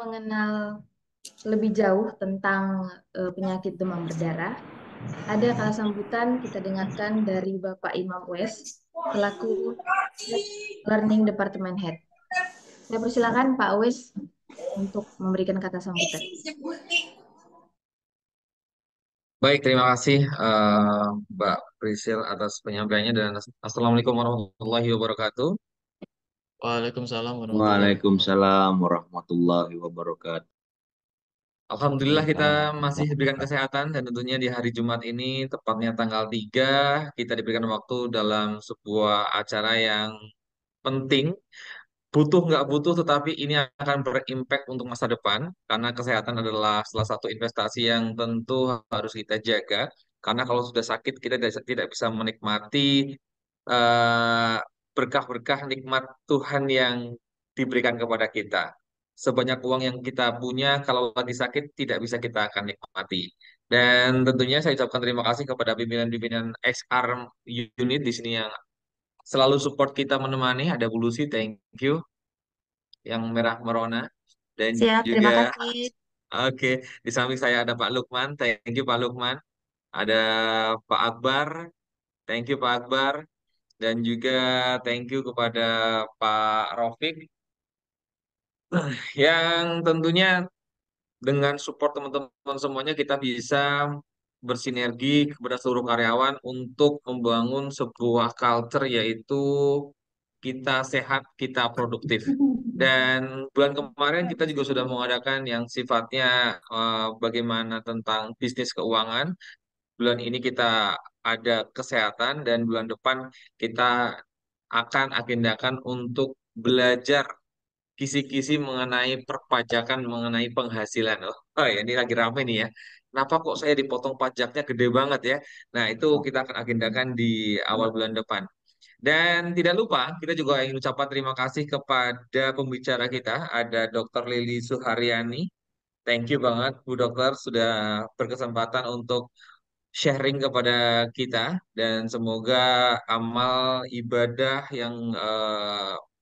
mengenal lebih jauh tentang penyakit demam berdarah, ada kala sambutan kita dengarkan dari Bapak Imam Wes selaku Head Learning Department Head. Saya persilakan Pak Wes untuk memberikan kata sambutan. Baik, terima kasih Mbak Prisil atas penyampaiannya dan Assalamualaikum warahmatullahi wabarakatuh. Waalaikumsalam warahmatullahi wabarakatuh. Waalaikumsalam warahmatullahi wabarakatuh. Alhamdulillah kita masih diberikan Waalaikumsalam. kesehatan dan tentunya di hari Jumat ini, tepatnya tanggal 3 kita diberikan waktu dalam sebuah acara yang penting. Butuh nggak butuh, tetapi ini akan berimpact untuk masa depan, karena kesehatan adalah salah satu investasi yang tentu harus kita jaga. Karena kalau sudah sakit, kita tidak bisa menikmati eh, berkah-berkah nikmat Tuhan yang diberikan kepada kita. Sebanyak uang yang kita punya, kalau lagi sakit, tidak bisa kita akan nikmati. Dan tentunya saya ucapkan terima kasih kepada pimpinan-pimpinan XR unit di sini yang selalu support kita menemani. Ada Bu Lucy, thank you yang merah merona, dan Siap, terima juga kasih. oke, di samping saya ada Pak Lukman, thank you Pak Lukman, ada Pak Akbar, thank you Pak Akbar, dan juga thank you kepada Pak Rofik yang tentunya dengan support teman-teman semuanya kita bisa bersinergi kepada seluruh karyawan untuk membangun sebuah culture, yaitu kita sehat, kita produktif. Dan bulan kemarin kita juga sudah mengadakan yang sifatnya bagaimana tentang bisnis keuangan. Bulan ini kita ada kesehatan dan bulan depan kita akan agendakan untuk belajar kisi-kisi mengenai perpajakan, mengenai penghasilan. Oh ya, ini lagi rame nih ya. Kenapa kok saya dipotong pajaknya gede banget ya? Nah, itu kita akan agendakan di awal bulan depan. Dan tidak lupa, kita juga ingin ucapkan terima kasih kepada pembicara kita, ada Dr. Lili Suharyani. Thank you banget, Bu Dokter, sudah berkesempatan untuk sharing kepada kita. Dan semoga amal ibadah yang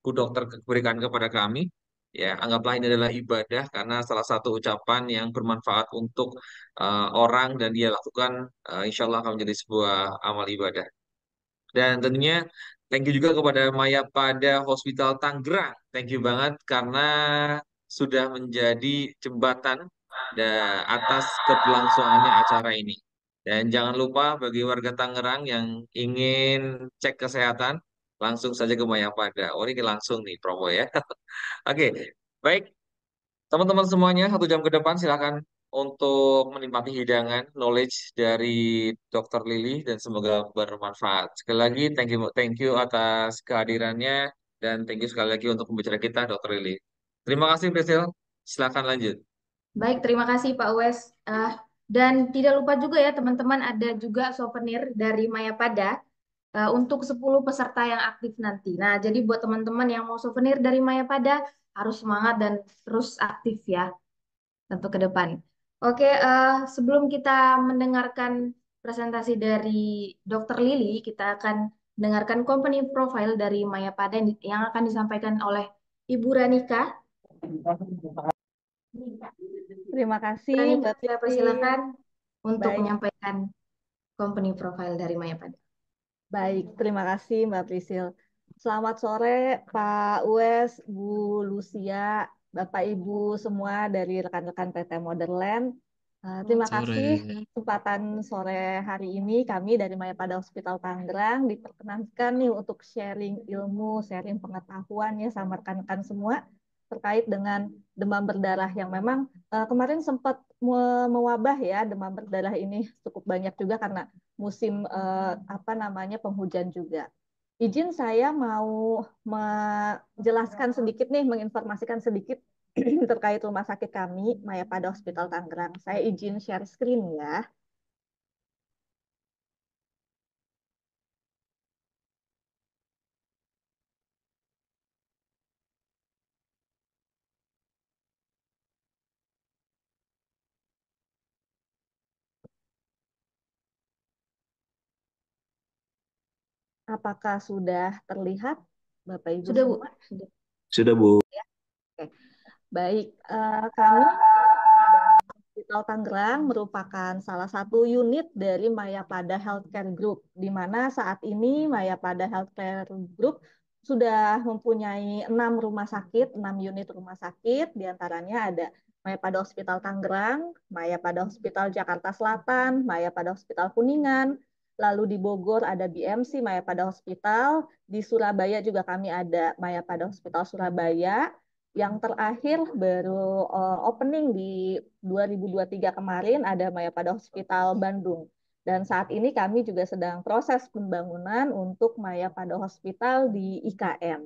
Bu Dokter berikan kepada kami, ya, anggaplah ini adalah ibadah karena salah satu ucapan yang bermanfaat untuk orang dan dia lakukan, insya Allah akan menjadi sebuah amal ibadah. Dan tentunya thank you juga kepada Maya pada Hospital Tangerang. Thank you banget karena sudah menjadi jembatan atas keberlangsungannya acara ini. Dan jangan lupa bagi warga Tangerang yang ingin cek kesehatan, langsung saja ke Maya pada. Oh, ini langsung nih promo ya. Oke, baik. Teman-teman semuanya, 1 jam ke depan silakan untuk menikmati hidangan knowledge dari Dr. Lily dan semoga bermanfaat. Sekali lagi, thank you atas kehadirannya dan thank you sekali lagi untuk pembicara kita, Dr. Lily. Terima kasih, Priscil. Silakan lanjut. Baik, terima kasih Pak Wes. Dan tidak lupa juga ya teman-teman ada juga souvenir dari Mayapada untuk 10 peserta yang aktif nanti. Nah, jadi buat teman-teman yang mau souvenir dari Mayapada harus semangat dan terus aktif ya tentu ke depan. Oke, sebelum kita mendengarkan presentasi dari Dr. Lili, kita akan mendengarkan company profile dari Mayapada yang akan disampaikan oleh Ibu Ranika. Terima kasih Ranika, Mbak saya Titi. persilakan untuk Baik, menyampaikan company profile dari Mayapada. baik. Terima kasih Mbak Prisil. Selamat sore Pak Wes, Bu Lucia, Bapak Ibu semua dari rekan-rekan PT Modern. Terima Sore. kasih kesempatan sore hari ini kami dari Mayapada Hospital Tangerang diperkenankan nih untuk sharing ilmu, sharing pengetahuan ya sama rekan-rekan semua terkait dengan demam berdarah yang memang kemarin sempat mewabah ya demam berdarah ini cukup banyak juga karena musim apa namanya penghujan juga. Izin saya mau menjelaskan sedikit nih, menginformasikan sedikit terkait rumah sakit kami, Mayapada Hospital Tangerang. Saya izin share screen ya. Apakah sudah terlihat, Bapak Ibu Sudah, Bu. semua? Sudah. Sudah, Bu. Oke. Baik, kami Hospital Tangerang merupakan salah satu unit dari Mayapada Healthcare Group, di mana saat ini Mayapada Healthcare Group sudah mempunyai 6 rumah sakit, 6 unit rumah sakit, diantaranya ada Mayapada Hospital Tangerang, Mayapada Hospital Jakarta Selatan, Mayapada Hospital Kuningan, lalu di Bogor ada BMC Mayapada Hospital, di Surabaya juga kami ada Mayapada Hospital Surabaya, yang terakhir baru opening di 2023 kemarin ada Mayapada Hospital Bandung. Dan saat ini kami juga sedang proses pembangunan untuk Mayapada Hospital di IKN.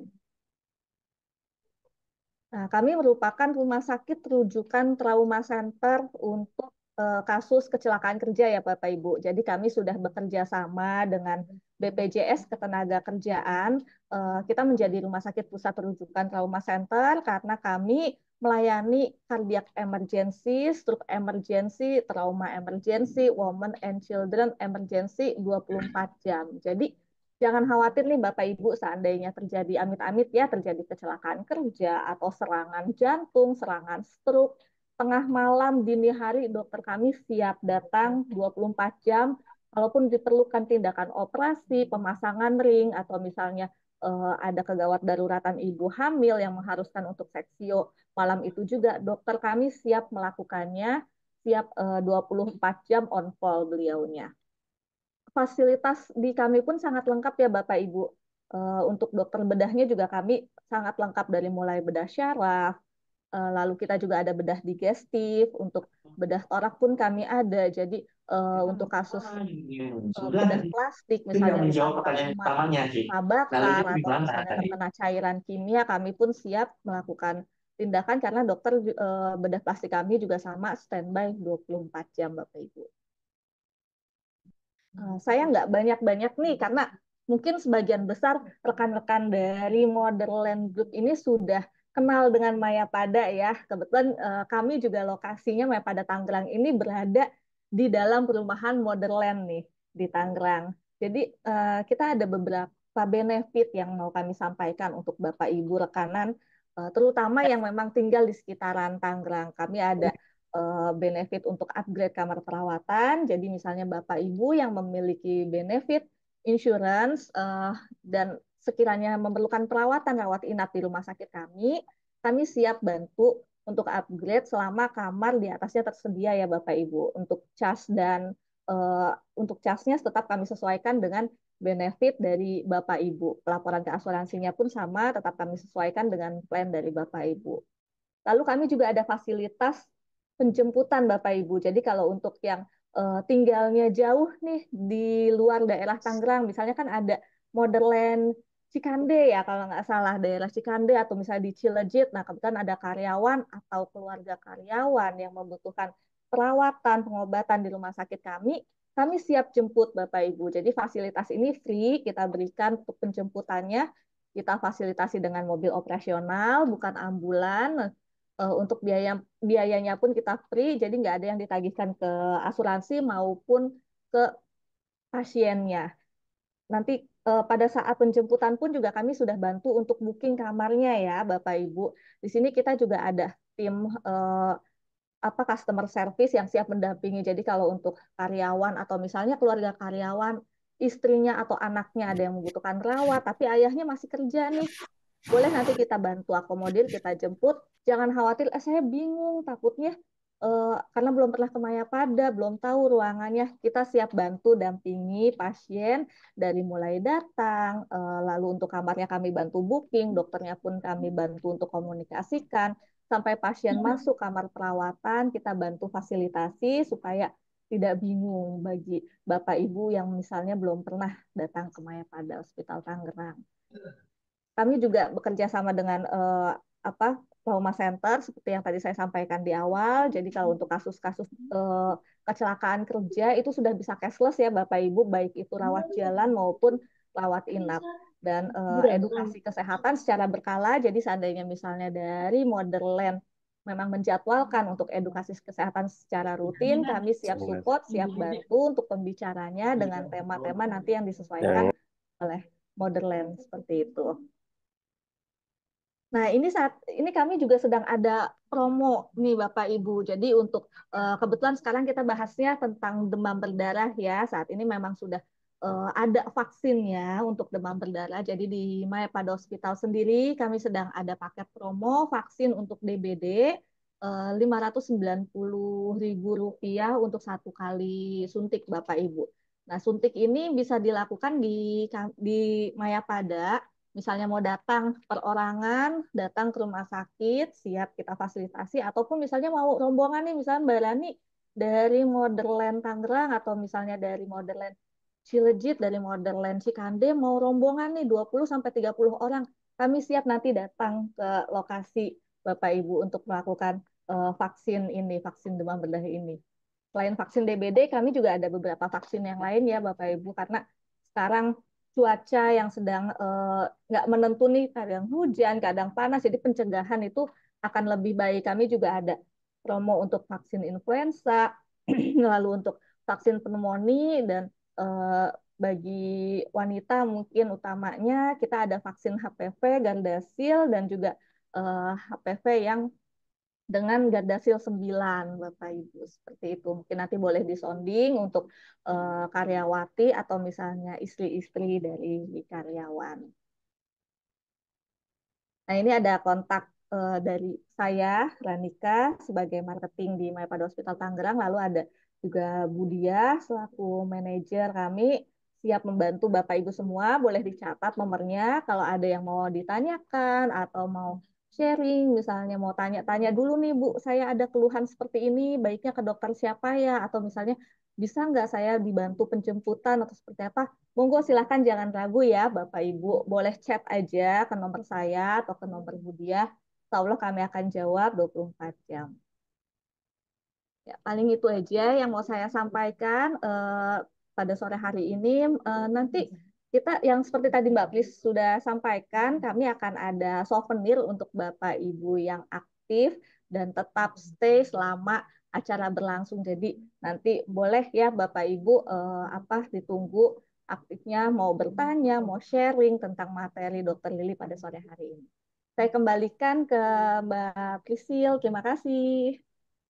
Nah, kami merupakan rumah sakit rujukan trauma center untuk kasus kecelakaan kerja ya Bapak Ibu. Jadi kami sudah bekerja sama dengan BPJS Ketenagakerjaan. Kita menjadi rumah sakit pusat rujukan trauma center karena kami melayani cardiac emergency, stroke emergency, trauma emergency, women and children emergency 24 jam. Jadi jangan khawatir nih Bapak Ibu seandainya terjadi amit-amit ya terjadi kecelakaan kerja atau serangan jantung, serangan stroke, tengah malam, dini hari dokter kami siap datang 24 jam. Kalaupun diperlukan tindakan operasi, pemasangan ring atau misalnya ada kegawat daruratan ibu hamil yang mengharuskan untuk seksio, malam itu juga dokter kami siap melakukannya, siap 24 jam on call beliaunya. Fasilitas di kami pun sangat lengkap ya Bapak Ibu. Untuk dokter bedahnya juga kami sangat lengkap dari mulai bedah syaraf, lalu kita juga ada bedah digestif, untuk bedah torak pun kami ada. Jadi untuk kasus bedah plastik, misalnya luka bakar atau misalnya terkena cairan kimia, kami pun siap melakukan tindakan karena dokter bedah plastik kami juga sama standby 24 jam Bapak Ibu. Saya nggak banyak-banyak nih karena mungkin sebagian besar rekan-rekan dari Motherland Group ini sudah kenal dengan Mayapada ya. Kebetulan kami juga lokasinya Mayapada Tangerang ini berada di dalam perumahan Motherland nih di Tangerang. Jadi kita ada beberapa benefit yang mau kami sampaikan untuk Bapak Ibu rekanan, terutama yang memang tinggal di sekitaran Tangerang. Kami ada benefit untuk upgrade kamar perawatan. Jadi misalnya Bapak Ibu yang memiliki benefit insurance dan sekiranya memerlukan perawatan rawat inap di rumah sakit kami siap bantu untuk upgrade selama kamar di atasnya tersedia ya Bapak Ibu. Untuk cas dan untuk casnya tetap kami sesuaikan dengan benefit dari Bapak Ibu. Pelaporan ke asuransinya pun sama, tetap kami sesuaikan dengan plan dari Bapak Ibu. Lalu kami juga ada fasilitas penjemputan Bapak Ibu. Jadi kalau untuk yang tinggalnya jauh nih di luar daerah Tangerang, misalnya kan ada Motherland Cikande ya kalau nggak salah daerah Cikande atau misalnya di Cilejit. Nah kebetulan ada karyawan atau keluarga karyawan yang membutuhkan perawatan, pengobatan di rumah sakit kami siap jemput Bapak Ibu. Jadi fasilitas ini free kita berikan untuk penjemputannya. Kita fasilitasi dengan mobil operasional, bukan ambulan. Untuk biayanya pun kita free, jadi nggak ada yang ditagihkan ke asuransi maupun ke pasiennya. Nanti pada saat penjemputan pun juga kami sudah bantu untuk booking kamarnya ya Bapak Ibu. Di sini kita juga ada tim customer service yang siap mendampingi. Jadi kalau untuk karyawan atau misalnya keluarga karyawan, istrinya atau anaknya ada yang membutuhkan rawat, tapi ayahnya masih kerja nih, boleh nanti kita bantu akomodir, kita jemput. Jangan khawatir, saya bingung, takutnya karena belum pernah ke Mayapada, belum tahu ruangannya. Kita siap bantu dampingi pasien dari mulai datang, lalu untuk kamarnya kami bantu booking, dokternya pun kami bantu untuk komunikasikan, sampai pasien masuk kamar perawatan, kita bantu fasilitasi supaya tidak bingung bagi Bapak Ibu yang misalnya belum pernah datang ke Mayapada Hospital Tangerang. Kami juga bekerja sama dengan trauma center seperti yang tadi saya sampaikan di awal. Jadi kalau untuk kasus-kasus kecelakaan kerja itu sudah bisa cashless ya Bapak Ibu, baik itu rawat jalan maupun rawat inap. Dan edukasi kesehatan secara berkala. Jadi seandainya misalnya dari Motherland memang menjadwalkan untuk edukasi kesehatan secara rutin, kami siap support, siap bantu untuk pembicaranya dengan tema-tema nanti yang disesuaikan oleh Motherland seperti itu. Nah, ini kami juga sedang ada promo nih Bapak Ibu. Jadi untuk kebetulan sekarang kita bahasnya tentang demam berdarah ya. Saat ini memang sudah ada vaksinnya untuk demam berdarah. Jadi di Mayapada Hospital sendiri kami sedang ada paket promo vaksin untuk DBD Rp590.000 untuk satu kali suntik Bapak Ibu. Nah, suntik ini bisa dilakukan di Mayapada. Misalnya mau datang perorangan, datang ke rumah sakit, siap kita fasilitasi, ataupun misalnya mau rombongan nih, misalnya Mbak Rani dari Modern Tangerang, atau misalnya dari Modern Cilejit, dari Modern Cikande, mau rombongan nih 20 sampai 30 orang, kami siap nanti datang ke lokasi Bapak Ibu untuk melakukan vaksin ini, vaksin demam berdarah ini. Selain vaksin DBD, kami juga ada beberapa vaksin yang lain ya Bapak Ibu, karena sekarang cuaca yang sedang nggak menentu nih, kadang hujan, kadang panas, jadi pencegahan itu akan lebih baik. Kami juga ada promo untuk vaksin influenza, lalu untuk vaksin pneumonia, dan eh, bagi wanita mungkin utamanya kita ada vaksin HPV, Gardasil, dan juga HPV yang dengan Gardasil 9, Bapak Ibu. Seperti itu. Mungkin nanti boleh disonding untuk karyawati atau misalnya istri-istri dari karyawan. Nah, ini ada kontak dari saya, Ranika, sebagai marketing di Mayapada Hospital Tangerang. Lalu ada juga Budia, selaku manajer kami, siap membantu Bapak Ibu semua. Boleh dicatat nomornya kalau ada yang mau ditanyakan atau mau sharing, misalnya mau tanya-tanya dulu nih Bu, saya ada keluhan seperti ini, baiknya ke dokter siapa ya? Atau misalnya bisa nggak saya dibantu penjemputan atau seperti apa? Monggo silahkan jangan ragu ya Bapak Ibu. Boleh chat aja ke nomor saya atau ke nomor Budia. Insya Allah kami akan jawab 24 jam. Ya, paling itu aja yang mau saya sampaikan pada sore hari ini. Nanti kita yang seperti tadi Mbak Pris sudah sampaikan, kami akan ada souvenir untuk Bapak Ibu yang aktif dan tetap stay selama acara berlangsung. Jadi nanti boleh ya Bapak Ibu ditunggu aktifnya, mau bertanya, mau sharing tentang materi Dokter Lili pada sore hari ini. Saya kembalikan ke Mbak Prisil. Terima kasih.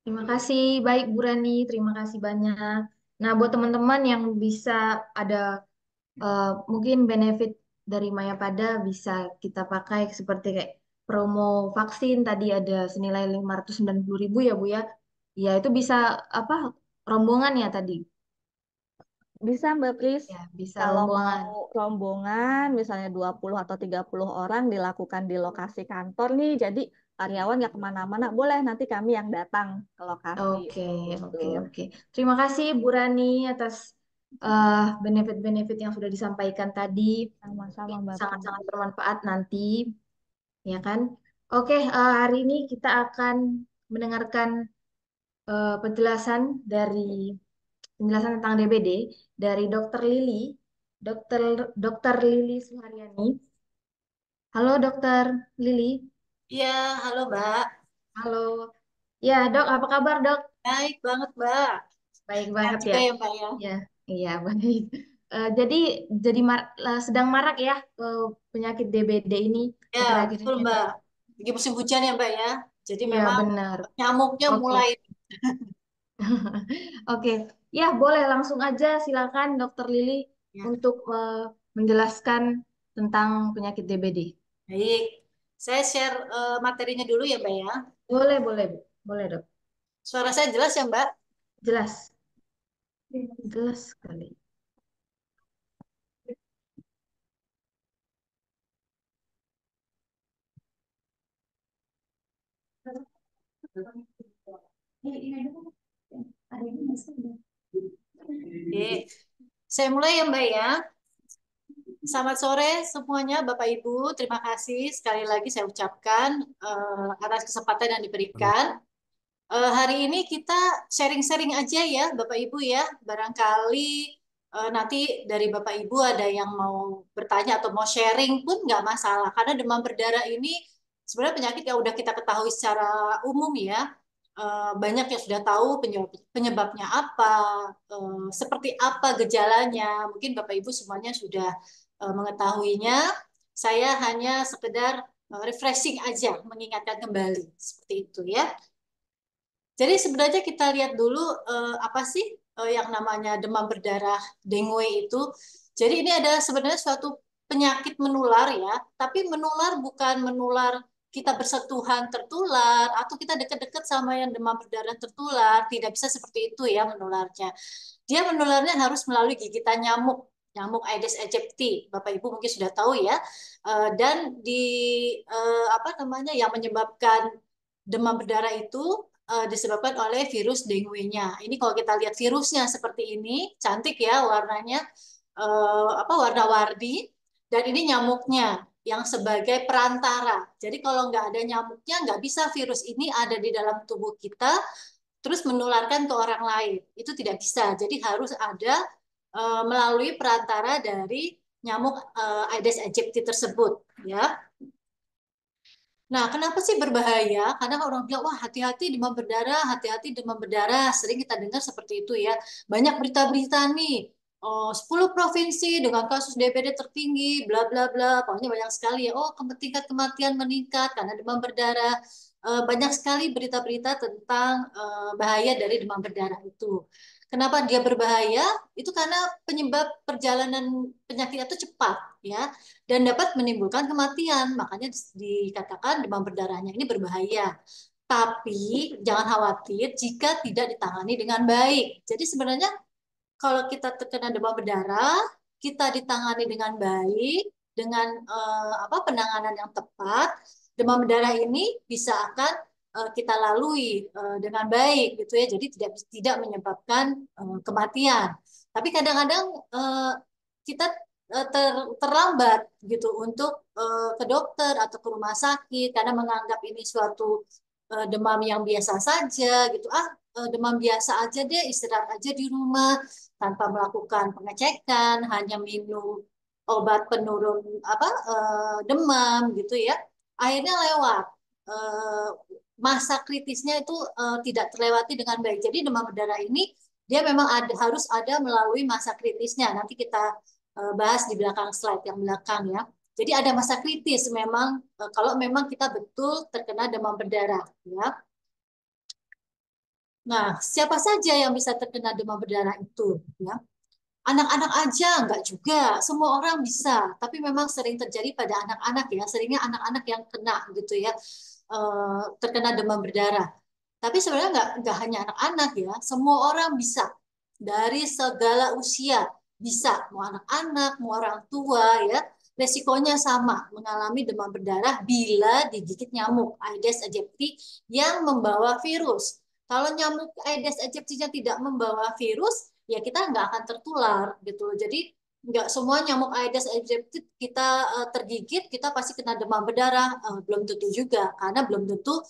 Terima kasih, baik Bu Rani, terima kasih banyak. Nah, buat teman-teman yang bisa ada mungkin benefit dari Mayapada bisa kita pakai seperti kayak promo vaksin tadi ada senilai 590.000 ya Bu ya. Ya, itu bisa apa rombongan ya tadi. Bisa Mbak Pris, Ya, bisa kalau rombongan. mau rombongan misalnya 20 atau 30 orang dilakukan di lokasi kantor nih, jadi karyawan nggak kemana-mana, boleh nanti kami yang datang ke lokasi. Oke, Gitu. oke. Terima kasih Bu Rani atas benefit-benefit yang sudah disampaikan tadi. Sama-sama Mbak Pris. Sangat-sangat bermanfaat nanti, ya kan? Oke, hari ini kita akan mendengarkan penjelasan tentang DBD dari Dokter Lili, Dokter Dokter Lili Suharyani. Halo Dokter Lili. Iya, halo Mbak. Halo. Ya, Dok, apa kabar, Dok? Baik banget Mbak. Baik Sehat banget juga ya. ya Mbak ya. Ya, iya baik. Jadi sedang marak ya penyakit DBD ini Ya, akhir-akhir betul ini ya, Dok. Mbak. Lagi musim hujan ya Mbak ya. Jadi Iya, memang benar. nyamuknya Oke. mulai. Oke. Ya, boleh langsung aja silakan Dokter Lili Ya, untuk menjelaskan tentang penyakit DBD. baik. Saya share materinya dulu ya Mbak ya. Boleh, boleh, Bu. Boleh, Dok. Suara saya jelas ya Mbak? Jelas. Jelas sekali. Oke. Saya mulai ya Mbak ya. Selamat sore semuanya Bapak Ibu. Terima kasih sekali lagi saya ucapkan atas kesempatan yang diberikan. Hari ini kita sharing-sharing aja ya Bapak Ibu ya. Barangkali nanti dari Bapak Ibu ada yang mau bertanya atau mau sharing pun nggak masalah. Karena demam berdarah ini sebenarnya penyakit yang udah kita ketahui secara umum ya. Banyak yang sudah tahu penyebabnya apa, seperti apa gejalanya. Mungkin Bapak Ibu semuanya sudah mengetahuinya. Saya hanya sekedar refreshing aja, mengingatkan kembali seperti itu ya. Jadi sebenarnya kita lihat dulu apa sih yang namanya demam berdarah dengue itu. Jadi ini adalah sebenarnya suatu penyakit menular ya, tapi menular bukan menular kita bersentuhan tertular atau kita dekat-dekat sama yang demam berdarah tertular, tidak bisa seperti itu ya menularnya. Dia menularnya harus melalui gigitan nyamuk, nyamuk Aedes aegypti. Bapak Ibu mungkin sudah tahu ya. Dan di apa namanya yang menyebabkan demam berdarah itu disebabkan oleh virus dengue-nya. Ini kalau kita lihat virusnya seperti ini, cantik ya warnanya, apa warna-warni, dan ini nyamuknya yang sebagai perantara. Jadi kalau nggak ada nyamuknya, nggak bisa virus ini ada di dalam tubuh kita, terus menularkan ke orang lain. Itu tidak bisa. Jadi harus ada melalui perantara dari nyamuk Aedes aegypti tersebut, ya. Nah, kenapa sih berbahaya? Karena orang bilang, wah hati-hati demam berdarah, hati-hati demam berdarah. Sering kita dengar seperti itu ya. Banyak berita-berita nih, 10 provinsi dengan kasus DBD tertinggi, bla bla bla. Pokoknya banyak sekali ya. Oh, tingkat kematian meningkat karena demam berdarah. Banyak sekali berita-berita tentang bahaya dari demam berdarah itu. Kenapa dia berbahaya? Itu karena penyebab perjalanan penyakit itu cepat, ya, dan dapat menimbulkan kematian. Makanya dikatakan demam berdarahnya ini berbahaya. Tapi jangan khawatir jika tidak ditangani dengan baik. Jadi sebenarnya kalau kita terkena demam berdarah, kita ditangani dengan baik, dengan apa penanganan yang tepat, demam berdarah ini bisa akan kita lalui dengan baik gitu ya. Jadi tidak menyebabkan kematian. Tapi kadang-kadang kita terlambat gitu untuk ke dokter atau ke rumah sakit karena menganggap ini suatu demam yang biasa saja gitu. Demam biasa aja deh, istirahat aja di rumah tanpa melakukan pengecekan, hanya minum obat penurun apa demam gitu ya. Akhirnya lewat. Eh, Masa kritisnya itu tidak terlewati dengan baik. Jadi demam berdarah ini dia memang harus ada melalui masa kritisnya. Nanti kita bahas di belakang slide yang belakang ya. Jadi ada masa kritis memang kalau memang kita betul terkena demam berdarah ya. Nah, siapa saja yang bisa terkena demam berdarah itu ya? Anak-anak aja enggak juga, semua orang bisa. Tapi memang sering terjadi pada anak-anak ya, seringnya anak-anak yang kena gitu ya, terkena demam berdarah. Tapi sebenarnya enggak hanya anak-anak ya, semua orang bisa. Dari segala usia bisa, mau anak-anak, mau orang tua ya. Resikonya sama, mengalami demam berdarah bila digigit nyamuk Aedes aegypti yang membawa virus. Kalau nyamuk Aedes aegypti-nya tidak membawa virus, ya kita nggak akan tertular gitu. Jadi nggak semua nyamuk Aedes aegypti kita tergigit, kita pasti kena demam berdarah. Belum tentu juga, karena belum tentu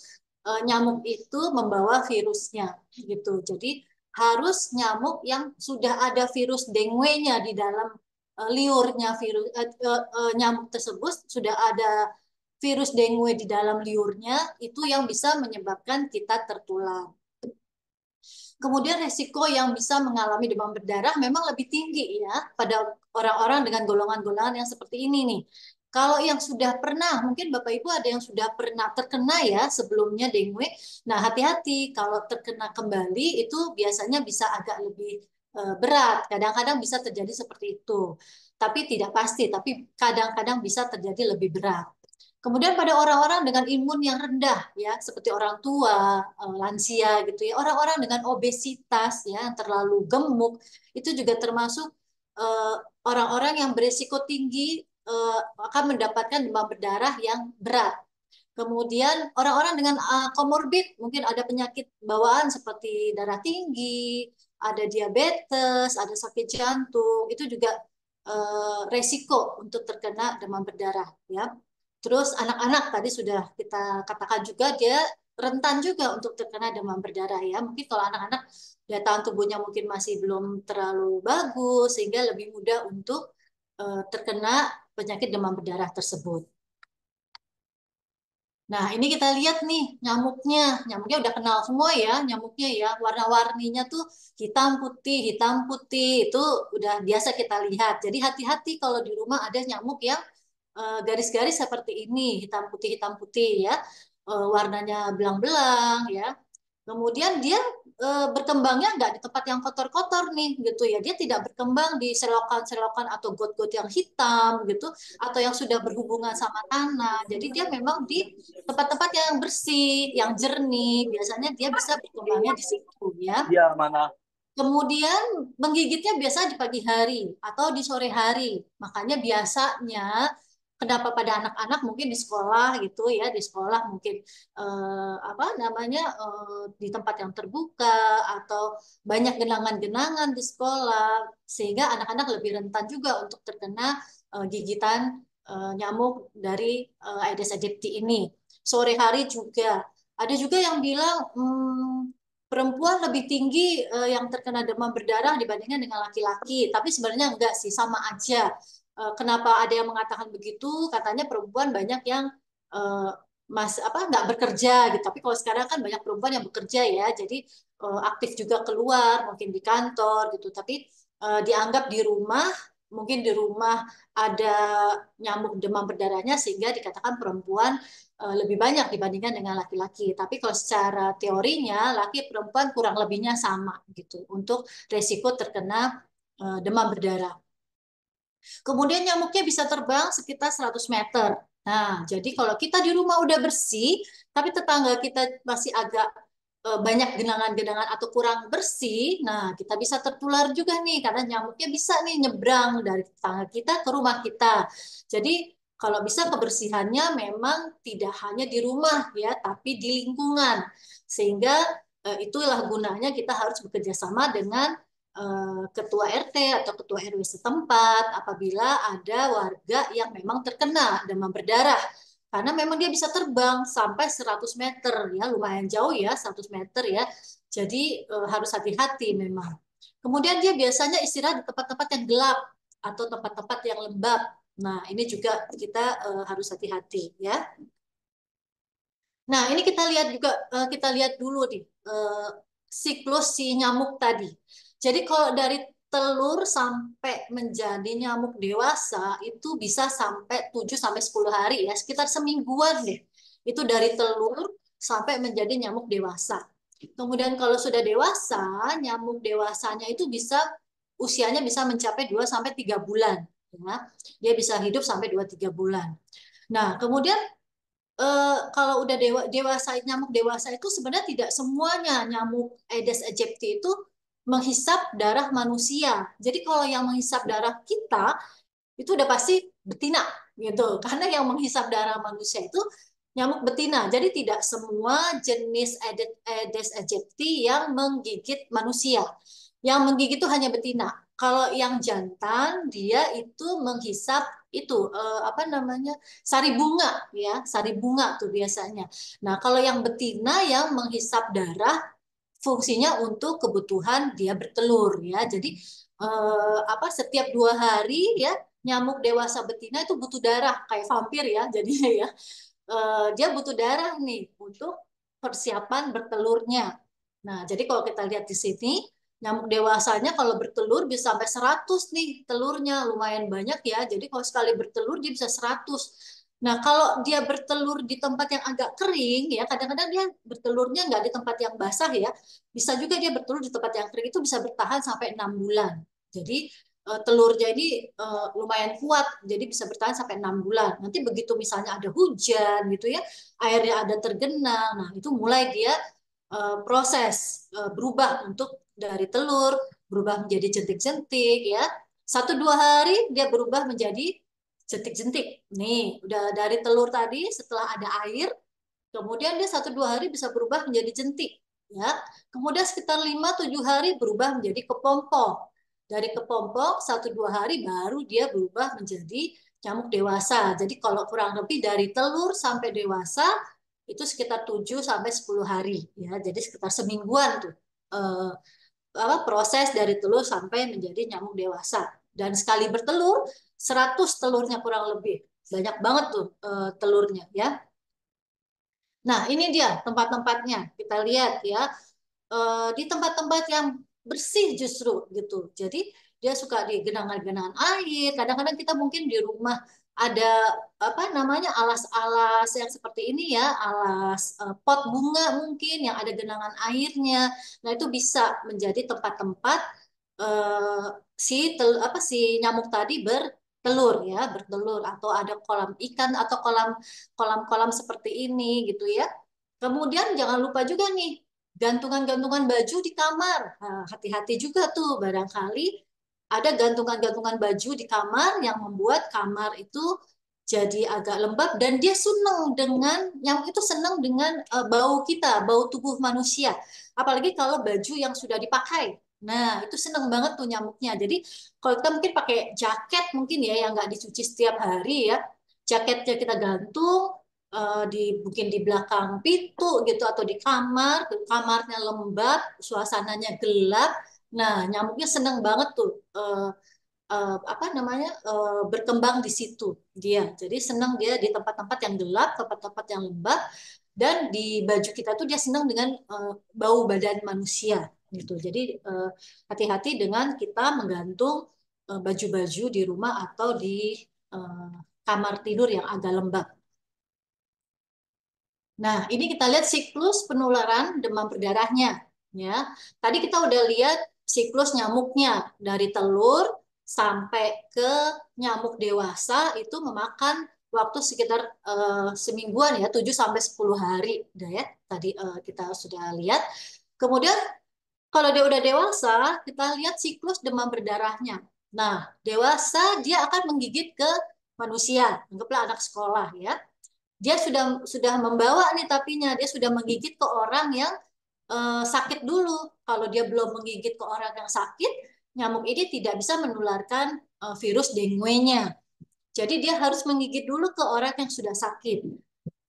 nyamuk itu membawa virusnya gitu. Jadi harus nyamuk yang sudah ada virus dengue-nya di dalam liurnya virus nyamuk tersebut sudah ada virus dengue di dalam liurnya, itu yang bisa menyebabkan kita tertular. Kemudian resiko yang bisa mengalami demam berdarah memang lebih tinggi ya pada orang-orang dengan golongan-golongan yang seperti ini nih. Kalau yang sudah pernah, mungkin Bapak Ibu ada yang sudah pernah terkena ya sebelumnya dengue. Nah, hati-hati kalau terkena kembali itu biasanya bisa agak lebih berat. Kadang-kadang bisa terjadi seperti itu. Tapi tidak pasti, tapi kadang-kadang bisa terjadi lebih berat. Kemudian pada orang-orang dengan imun yang rendah ya, seperti orang tua, lansia gitu ya, orang-orang dengan obesitas ya, yang terlalu gemuk, itu juga termasuk orang-orang yang berisiko tinggi akan mendapatkan demam berdarah yang berat. Kemudian orang-orang dengan komorbid, mungkin ada penyakit bawaan seperti darah tinggi, ada diabetes, ada sakit jantung, itu juga resiko untuk terkena demam berdarah ya. Terus anak-anak tadi sudah kita katakan juga dia rentan juga untuk terkena demam berdarah ya. Mungkin kalau anak-anak daya tahan tubuhnya mungkin masih belum terlalu bagus sehingga lebih mudah untuk terkena penyakit demam berdarah tersebut. Nah, ini kita lihat nih nyamuknya. Nyamuknya udah kenal semua ya, nyamuknya ya. Warna-warninya tuh hitam putih itu udah biasa kita lihat. Jadi hati-hati kalau di rumah ada nyamuk yang garis-garis seperti ini, hitam putih ya, warnanya belang-belang ya. Kemudian dia berkembangnya nggak di tempat yang kotor-kotor nih gitu ya. Dia tidak berkembang di selokan-selokan atau got-got yang hitam gitu, atau yang sudah berhubungan sama tanah. Jadi dia memang di tempat-tempat yang bersih, yang jernih. Biasanya dia bisa berkembangnya di situ ya. Iya, mana? Kemudian menggigitnya biasa di pagi hari atau di sore hari. Makanya biasanya kenapa pada anak-anak mungkin di sekolah gitu ya, di sekolah mungkin di tempat yang terbuka atau banyak genangan-genangan di sekolah sehingga anak-anak lebih rentan juga untuk terkena gigitan nyamuk dari Aedes aegypti ini. Sore hari juga ada juga yang bilang perempuan lebih tinggi yang terkena demam berdarah dibandingkan dengan laki-laki. Tapi sebenarnya enggak sih, sama aja. Kenapa ada yang mengatakan begitu? Katanya perempuan banyak yang nggak bekerja gitu. Tapi kalau sekarang kan banyak perempuan yang bekerja ya, jadi aktif juga keluar, mungkin di kantor gitu. Tapi dianggap di rumah, mungkin di rumah ada nyamuk demam berdarahnya sehingga dikatakan perempuan lebih banyak dibandingkan dengan laki-laki. Tapi kalau secara teorinya laki perempuan kurang lebihnya sama gitu untuk resiko terkena demam berdarah. Kemudian nyamuknya bisa terbang sekitar 100 meter. Nah, jadi kalau kita di rumah udah bersih, tapi tetangga kita masih agak banyak genangan-genangan atau kurang bersih, nah kita bisa tertular juga nih, karena nyamuknya bisa nih nyebrang dari tetangga kita ke rumah kita. Jadi kalau bisa kebersihannya memang tidak hanya di rumah ya, tapi di lingkungan. Sehingga itulah gunanya kita harus bekerja sama dengan ketua RT atau ketua RW setempat apabila ada warga yang memang terkena demam berdarah. Karena memang dia bisa terbang sampai 100 meter ya, lumayan jauh ya 100 meter ya. Jadi harus hati-hati memang. Kemudian dia biasanya istirahat di tempat-tempat yang gelap atau tempat-tempat yang lembab. Nah, ini juga kita harus hati-hati ya. Nah, ini kita lihat dulu nih siklus si nyamuk tadi. Jadi kalau dari telur sampai menjadi nyamuk dewasa itu bisa sampai 7 sampai 10 hari ya, sekitar semingguan deh. Itu dari telur sampai menjadi nyamuk dewasa. Kemudian kalau sudah dewasa, nyamuk dewasanya itu usianya bisa mencapai 2 sampai 3 bulan ya. Dia bisa hidup sampai 2-3 bulan. Nah, kemudian kalau udah dewasa nyamuk dewasa itu sebenarnya tidak semuanya nyamuk Aedes aegypti itu menghisap darah manusia. Jadi kalau yang menghisap darah kita itu udah pasti betina gitu. Karena yang menghisap darah manusia itu nyamuk betina. Jadi tidak semua jenis Aedes aegypti yang menggigit manusia. Yang menggigit itu hanya betina. Kalau yang jantan dia itu menghisap itu sari bunga ya, sari bunga tuh biasanya. Nah, kalau yang betina yang menghisap darah fungsinya untuk kebutuhan dia bertelur ya. Jadi setiap 2 hari ya nyamuk dewasa betina itu butuh darah kayak vampir ya. Jadi ya dia butuh darah nih untuk persiapan bertelurnya. Nah, jadi kalau kita lihat di sini nyamuk dewasanya kalau bertelur bisa sampai 100 nih telurnya, lumayan banyak ya. Jadi kalau sekali bertelur dia bisa 100. Nah, kalau dia bertelur di tempat yang agak kering ya, kadang-kadang dia bertelurnya nggak di tempat yang basah ya. Bisa juga dia bertelur di tempat yang kering itu bisa bertahan sampai 6 bulan. Jadi telurnya ini lumayan kuat, jadi bisa bertahan sampai 6 bulan. Nanti begitu misalnya ada hujan gitu ya, airnya ada tergenang, nah itu mulai dia proses berubah untuk dari telur berubah menjadi jentik-jentik ya. 1-2 hari dia berubah menjadi jentik-jentik. Nih, udah dari telur tadi setelah ada air, kemudian dia 1-2 hari bisa berubah menjadi jentik ya. Kemudian sekitar 5-7 hari berubah menjadi kepompong. Dari kepompong 1-2 hari baru dia berubah menjadi nyamuk dewasa. Jadi kalau kurang lebih dari telur sampai dewasa itu sekitar 7 sampai 10 hari ya. Jadi sekitar semingguan tuh proses dari telur sampai menjadi nyamuk dewasa. Dan sekali bertelur 100 telurnya kurang lebih. Banyak banget tuh telurnya ya. Nah, ini dia tempat-tempatnya. Kita lihat ya. Di tempat-tempat yang bersih justru gitu. Jadi dia suka di genangan-genangan air. Kadang-kadang kita mungkin di rumah ada apa namanya alas-alas yang seperti ini ya, alas pot bunga mungkin yang ada genangan airnya. Nah, itu bisa menjadi tempat-tempat si nyamuk tadi bertelur ya, bertelur atau ada kolam ikan atau kolam-kolam seperti ini gitu ya. Kemudian jangan lupa juga nih gantungan-gantungan baju di kamar. Nah, hati-hati juga tuh barangkali ada gantungan-gantungan baju di kamar yang membuat kamar itu jadi agak lembab dan dia nyamuk itu senang dengan bau kita, bau tubuh manusia. Apalagi kalau baju yang sudah dipakai. Nah, itu senang banget tuh nyamuknya. Jadi, kalau kita mungkin pakai jaket mungkin ya yang nggak dicuci setiap hari ya. Jaketnya kita gantung mungkin di belakang pintu gitu atau di kamarnya lembab, suasananya gelap. Nah, nyamuknya senang banget tuh apa namanya berkembang di situ dia. Jadi senang dia di tempat-tempat yang gelap, tempat-tempat yang lembab, dan di baju kita tuh dia senang dengan bau badan manusia gitu. Jadi hati-hati dengan kita menggantung baju-baju di rumah atau di eh, kamar tidur yang agak lembab. Nah, ini kita lihat siklus penularan demam berdarahnya. Ya, tadi kita udah lihat siklus nyamuknya dari telur sampai ke nyamuk dewasa itu memakan waktu sekitar semingguan ya, 7 sampai 10 hari. Udah ya, tadi kita sudah lihat. Kemudian kalau dia udah dewasa, kita lihat siklus demam berdarahnya. Nah, dewasa dia akan menggigit ke manusia, anggaplah anak sekolah ya. Dia sudah membawa nih tapinya, dia sudah menggigit ke orang yang sakit dulu. Kalau dia belum menggigit ke orang yang sakit, nyamuk ini tidak bisa menularkan virus dengue-nya. Jadi dia harus menggigit dulu ke orang yang sudah sakit.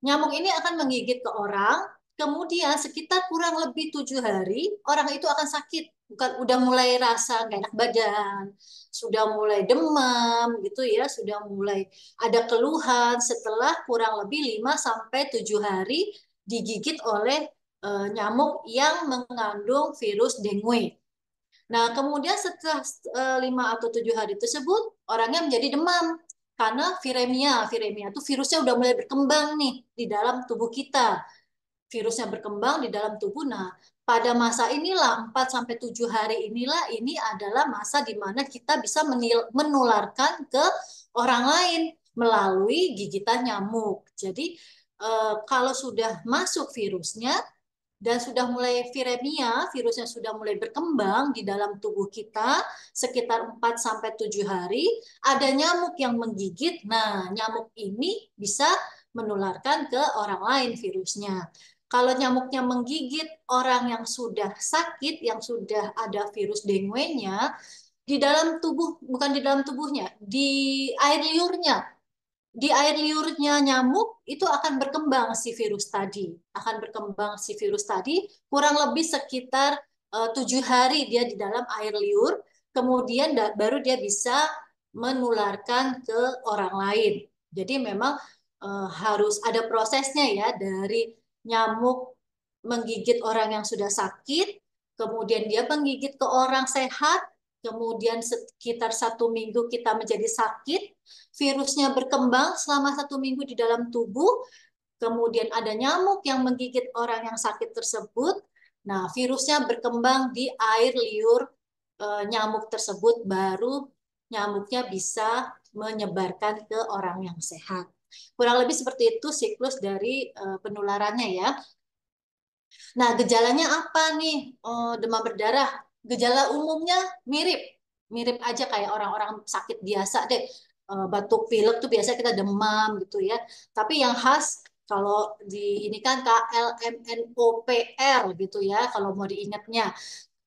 Nyamuk ini akan menggigit ke orang, kemudian sekitar kurang lebih 7 hari, orang itu akan sakit. Bukan udah mulai rasa nggak enak badan, sudah mulai demam gitu ya, sudah mulai ada keluhan setelah kurang lebih 5 sampai 7 hari digigit oleh nyamuk yang mengandung virus dengue. Nah, kemudian setelah 5 atau 7 hari tersebut, orangnya menjadi demam. Karena viremia itu virusnya udah mulai berkembang nih di dalam tubuh kita. Virusnya berkembang di dalam tubuh. Nah, pada masa inilah 4 sampai 7 hari inilah ini adalah masa di mana kita bisa menularkan ke orang lain melalui gigitan nyamuk. Jadi kalau sudah masuk virusnya dan sudah mulai viremia, virusnya sudah mulai berkembang di dalam tubuh kita sekitar 4 sampai 7 hari, ada nyamuk yang menggigit. Nah, nyamuk ini bisa menularkan ke orang lain virusnya. Kalau nyamuknya menggigit orang yang sudah sakit, yang sudah ada virus dengue-nya, di dalam tubuh, bukan di dalam tubuhnya, di air liurnya, di air liurnya nyamuk itu akan berkembang si virus tadi. Akan berkembang si virus tadi kurang lebih sekitar 7 hari dia di dalam air liur. Kemudian baru dia bisa menularkan ke orang lain. Jadi memang harus ada prosesnya ya dari nyamuk menggigit orang yang sudah sakit, kemudian dia menggigit ke orang sehat, kemudian sekitar 1 minggu kita menjadi sakit, virusnya berkembang selama 1 minggu di dalam tubuh, kemudian ada nyamuk yang menggigit orang yang sakit tersebut, nah virusnya berkembang di air liur nyamuk tersebut, baru nyamuknya bisa menyebarkan ke orang yang sehat. Kurang lebih seperti itu siklus dari penularannya ya. Nah, gejalanya apa nih? Demam berdarah. Gejala umumnya mirip, mirip aja kayak orang-orang sakit biasa deh. Batuk pilek tuh biasa kita demam gitu ya. Tapi yang khas kalau di ini kan KLMNOPR gitu ya, kalau mau diingatnya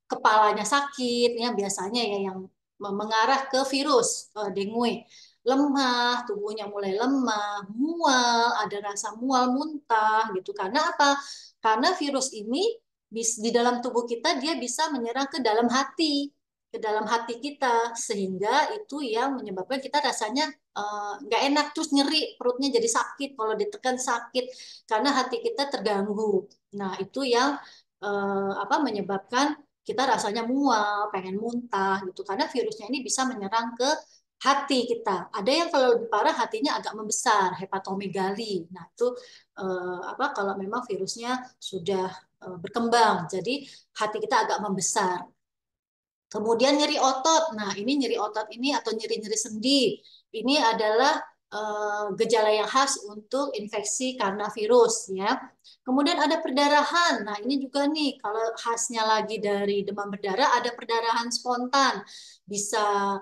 kepalanya sakit, ya biasanya ya yang mengarah ke virus dengue. Lemah, tubuhnya mulai lemah, mual, ada rasa mual, muntah gitu. Karena apa? Karena virus ini di dalam tubuh kita dia bisa menyerang ke dalam hati kita, sehingga itu yang menyebabkan kita rasanya nggak enak, terus nyeri, perutnya jadi sakit, kalau ditekan sakit, karena hati kita terganggu. Nah, itu yang apa menyebabkan kita rasanya mual, pengen muntah gitu, karena virusnya ini bisa menyerang ke hati kita. Ada yang kalau lebih parah hatinya agak membesar, hepatomegali. Nah, itu kalau memang virusnya sudah berkembang. Jadi hati kita agak membesar. Kemudian nyeri otot. Nah, ini nyeri otot ini atau nyeri-nyeri sendi. Ini adalah gejala yang khas untuk infeksi karena virus ya. Kemudian ada perdarahan. Nah, ini juga nih kalau khasnya lagi dari demam berdarah ada perdarahan spontan. Bisa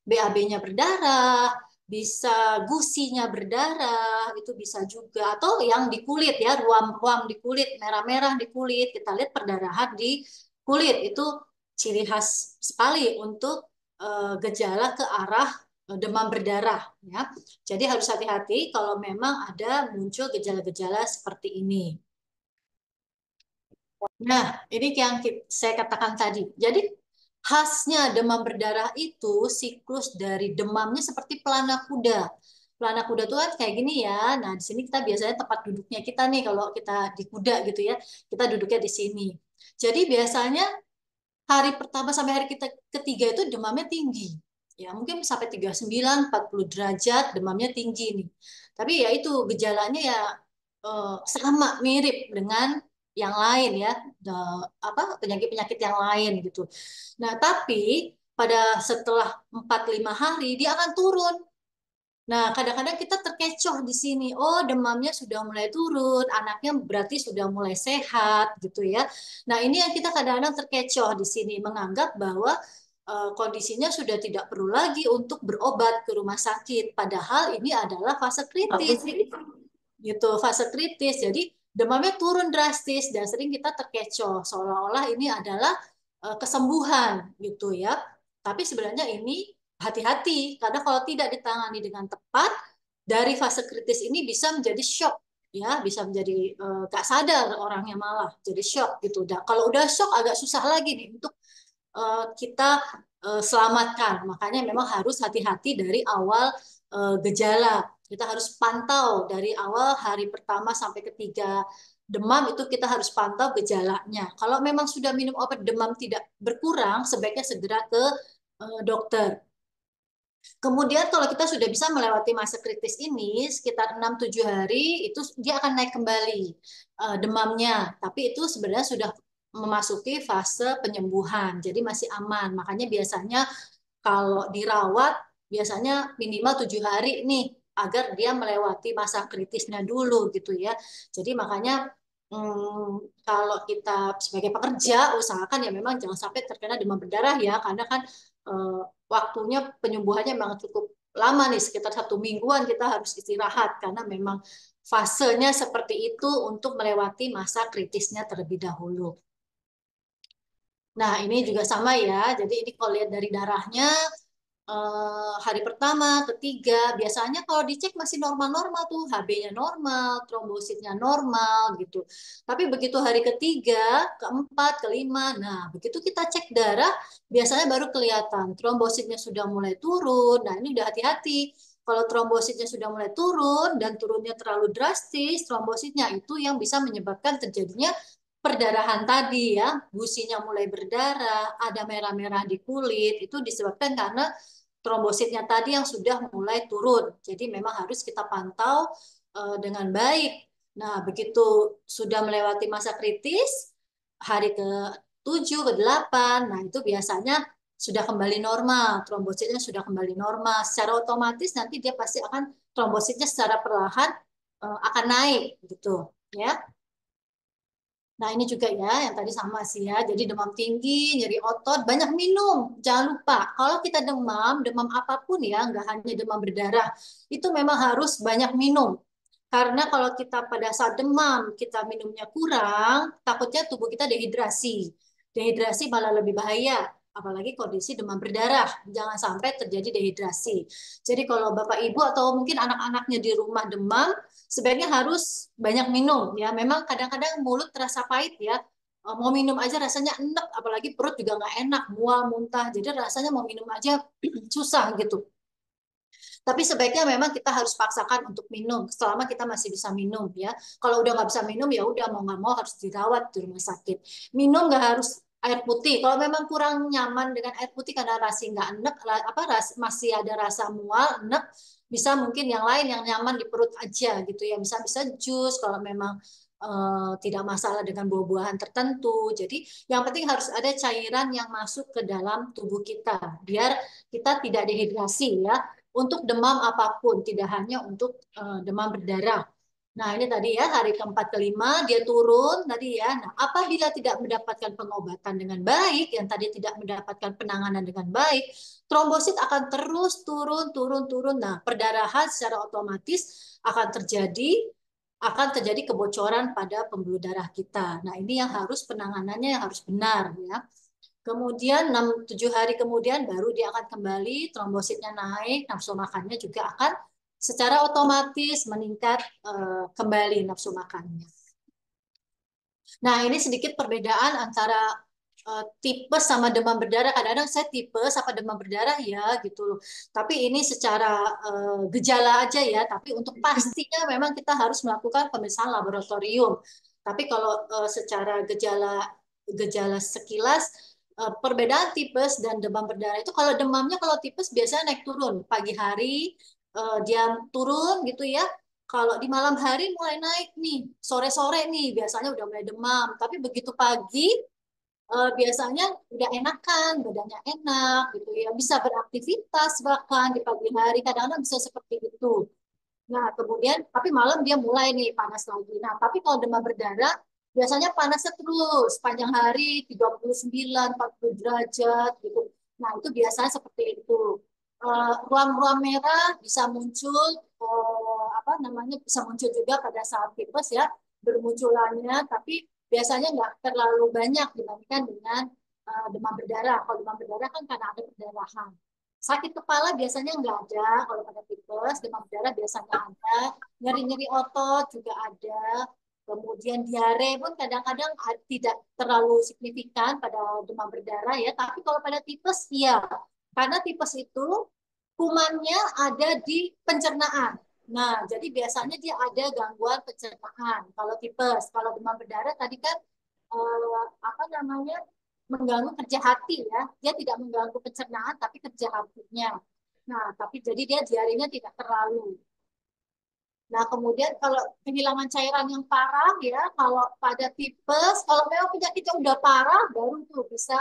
BAB-nya berdarah, bisa gusinya berdarah, itu bisa juga. Atau yang di kulit ya, ruam-ruam di kulit, merah-merah di kulit. Kita lihat perdarahan di kulit itu ciri khas sekali untuk gejala ke arah demam berdarah ya. Jadi harus hati-hati kalau memang ada muncul gejala-gejala seperti ini. Nah, ini yang saya katakan tadi. Jadi khasnya demam berdarah itu siklus dari demamnya seperti pelana kuda. Pelana kuda itu kan kayak gini ya. Nah, di sini kita biasanya tempat duduknya kita nih kalau kita di kuda gitu ya. Kita duduknya di sini. Jadi biasanya hari pertama sampai hari kita ketiga itu demamnya tinggi. Ya, mungkin sampai 39, 40 derajat demamnya tinggi nih. Tapi ya itu gejalanya ya sama mirip dengan yang lain ya, penyakit-penyakit yang lain gitu. Nah, tapi pada setelah 4-5 hari dia akan turun. Nah, kadang-kadang kita terkecoh di sini. Oh, demamnya sudah mulai turun, anaknya berarti sudah mulai sehat gitu ya. Nah, ini yang kita kadang-kadang terkecoh di sini, menganggap bahwa kondisinya sudah tidak perlu lagi untuk berobat ke rumah sakit. Padahal ini adalah fase kritis. Gitu, fase kritis. Jadi demamnya turun drastis dan sering kita terkecoh seolah-olah ini adalah kesembuhan gitu ya. Tapi sebenarnya ini hati-hati karena kalau tidak ditangani dengan tepat dari fase kritis ini bisa menjadi shock ya, bisa menjadi gak sadar orangnya malah jadi shock gitu. Dan kalau udah shock agak susah lagi nih untuk kita selamatkan. Makanya memang harus hati-hati dari awal gejala. Kita harus pantau dari awal hari pertama sampai ketiga demam itu kita harus pantau gejalanya. Kalau memang sudah minum obat demam tidak berkurang, sebaiknya segera ke dokter. Kemudian kalau kita sudah bisa melewati masa kritis ini, sekitar 6-7 hari, itu dia akan naik kembali demamnya. Tapi itu sebenarnya sudah memasuki fase penyembuhan, jadi masih aman. Makanya biasanya kalau dirawat, biasanya minimal 7 hari nih, agar dia melewati masa kritisnya dulu gitu ya. Jadi makanya kalau kita sebagai pekerja, usahakan ya memang jangan sampai terkena demam berdarah ya, karena kan waktunya penyembuhannya memang cukup lama nih, sekitar 1 mingguan kita harus istirahat karena memang fasenya seperti itu untuk melewati masa kritisnya terlebih dahulu. Nah, ini juga sama ya. Jadi ini kalau lihat dari darahnya hari pertama, ketiga, biasanya kalau dicek masih normal-normal tuh, HB-nya normal, trombositnya normal gitu. Tapi begitu hari ketiga, keempat, kelima, nah begitu kita cek darah, biasanya baru kelihatan trombositnya sudah mulai turun. Nah ini udah hati-hati. Kalau trombositnya sudah mulai turun dan turunnya terlalu drastis, trombositnya itu yang bisa menyebabkan terjadinya perdarahan tadi ya, gusinya mulai berdarah, ada merah-merah di kulit, itu disebabkan karena trombositnya tadi yang sudah mulai turun. Jadi memang harus kita pantau dengan baik. Nah, begitu sudah melewati masa kritis, hari ke-7, ke-8, nah itu biasanya sudah kembali normal, trombositnya sudah kembali normal. Secara otomatis nanti dia pasti akan trombositnya secara perlahan akan naik gitu, ya. Nah, ini juga ya, yang tadi sama sih ya. Jadi demam tinggi, nyeri otot, banyak minum. Jangan lupa, kalau kita demam, demam apapun ya, nggak hanya demam berdarah, itu memang harus banyak minum. Karena kalau kita pada saat demam, kita minumnya kurang, takutnya tubuh kita dehidrasi. Dehidrasi malah lebih bahaya, apalagi kondisi demam berdarah. Jangan sampai terjadi dehidrasi. Jadi kalau Bapak Ibu atau mungkin anak-anaknya di rumah demam, sebaiknya harus banyak minum ya. Memang kadang-kadang mulut terasa pahit ya. Mau minum aja rasanya enek, apalagi perut juga nggak enak, mual, muntah. Jadi rasanya mau minum aja susah gitu. Tapi sebaiknya memang kita harus paksakan untuk minum selama kita masih bisa minum ya. Kalau udah nggak bisa minum ya udah mau nggak mau harus dirawat di rumah sakit. Minum nggak harus air putih. Kalau memang kurang nyaman dengan air putih karena rasa nggak enek, masih ada rasa mual, enek, bisa mungkin yang lain yang nyaman di perut aja gitu ya. Bisa jus kalau memang tidak masalah dengan buah-buahan tertentu. Jadi yang penting harus ada cairan yang masuk ke dalam tubuh kita biar kita tidak dehidrasi ya. Untuk demam apapun, tidak hanya untuk demam berdarah. Nah, ini tadi ya, hari keempat kelima dia turun tadi ya. Nah, apabila tidak mendapatkan pengobatan dengan baik, yang tadi tidak mendapatkan penanganan dengan baik, trombosit akan terus turun. Nah, perdarahan secara otomatis akan terjadi kebocoran pada pembuluh darah kita. Nah, ini yang harus penanganannya yang harus benar ya. Kemudian 6-7 hari kemudian baru dia akan kembali, trombositnya naik, nafsu makannya juga akan secara otomatis meningkat kembali nafsu makannya. Nah, ini sedikit perbedaan antara tipes sama demam berdarah. Kadang-kadang saya tipes apa demam berdarah ya gitu loh. Tapi ini secara gejala aja ya. Tapi untuk pastinya memang kita harus melakukan pemeriksaan laboratorium. Tapi kalau secara gejala sekilas perbedaan tipes dan demam berdarah itu kalau demamnya kalau tipes biasanya naik turun pagi hari dia turun gitu ya. Kalau di malam hari mulai naik nih, sore-sore nih biasanya udah mulai demam. Tapi begitu pagi biasanya udah enakan, badannya enak gitu ya, bisa beraktivitas bahkan di pagi hari kadang-kadang bisa seperti itu. Nah, kemudian tapi malam dia mulai nih panas lagi. Nah, tapi kalau demam berdarah biasanya panasnya terus panjang hari 39, 40 derajat gitu. Nah, itu biasanya seperti itu. Ruam-ruam merah bisa muncul apa namanya bisa muncul juga pada saat tipes ya bermunculannya, tapi biasanya nggak terlalu banyak dibandingkan dengan demam berdarah. Kalau demam berdarah kan karena ada perdarahan. Sakit kepala biasanya nggak ada kalau pada tipes, demam berdarah biasanya ada, nyeri-nyeri otot juga ada, kemudian diare pun kadang-kadang tidak terlalu signifikan pada demam berdarah ya, tapi kalau pada tipes iya, karena tipes itu kumannya ada di pencernaan. Nah, jadi biasanya dia ada gangguan pencernaan kalau tipes. Kalau demam berdarah tadi kan apa namanya mengganggu kerja hati ya. Dia tidak mengganggu pencernaan tapi kerja hatinya. Nah, tapi jadi dia diarenya tidak terlalu. Nah, kemudian kalau kehilangan cairan yang parah ya, kalau pada tipes, kalau memang penyakitnya udah parah, baru tuh bisa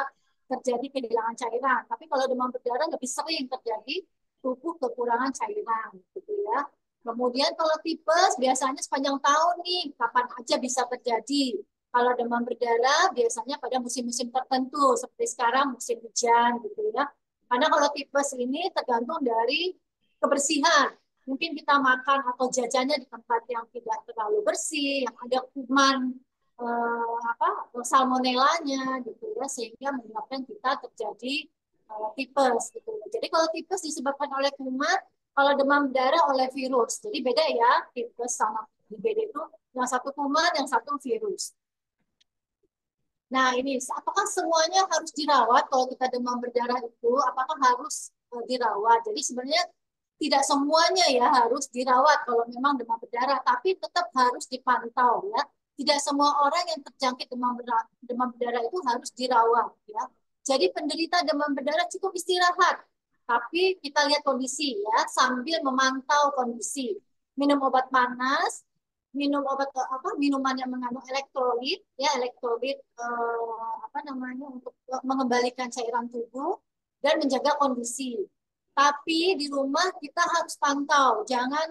terjadi kehilangan cairan. Tapi kalau demam berdarah lebih sering terjadi tubuh kekurangan cairan, gitu ya. Kemudian kalau tipes biasanya sepanjang tahun nih, kapan aja bisa terjadi. Kalau demam berdarah biasanya pada musim-musim tertentu, seperti sekarang musim hujan, gitu ya. Karena kalau tipes ini tergantung dari kebersihan. Mungkin kita makan atau jajannya di tempat yang tidak terlalu bersih, yang ada kuman salmonellanya gitu ya, sehingga menyebabkan kita terjadi tipes gitu. Jadi kalau tipes disebabkan oleh kuman, kalau demam berdarah oleh virus. Jadi beda ya, tipes sama DBD itu yang satu kuman, yang satu virus. Nah, ini apakah semuanya harus dirawat kalau kita demam berdarah itu? Apakah harus dirawat? Jadi sebenarnya tidak semuanya ya harus dirawat kalau memang demam berdarah, tapi tetap harus dipantau ya. Tidak semua orang yang terjangkit demam berdarah itu harus dirawat ya. Jadi penderita demam berdarah cukup istirahat, tapi kita lihat kondisi ya sambil memantau kondisi. Minum obat panas, minum obat minuman yang mengandung elektrolit ya elektrolit apa namanya untuk mengembalikan cairan tubuh dan menjaga kondisi. Tapi di rumah kita harus pantau, jangan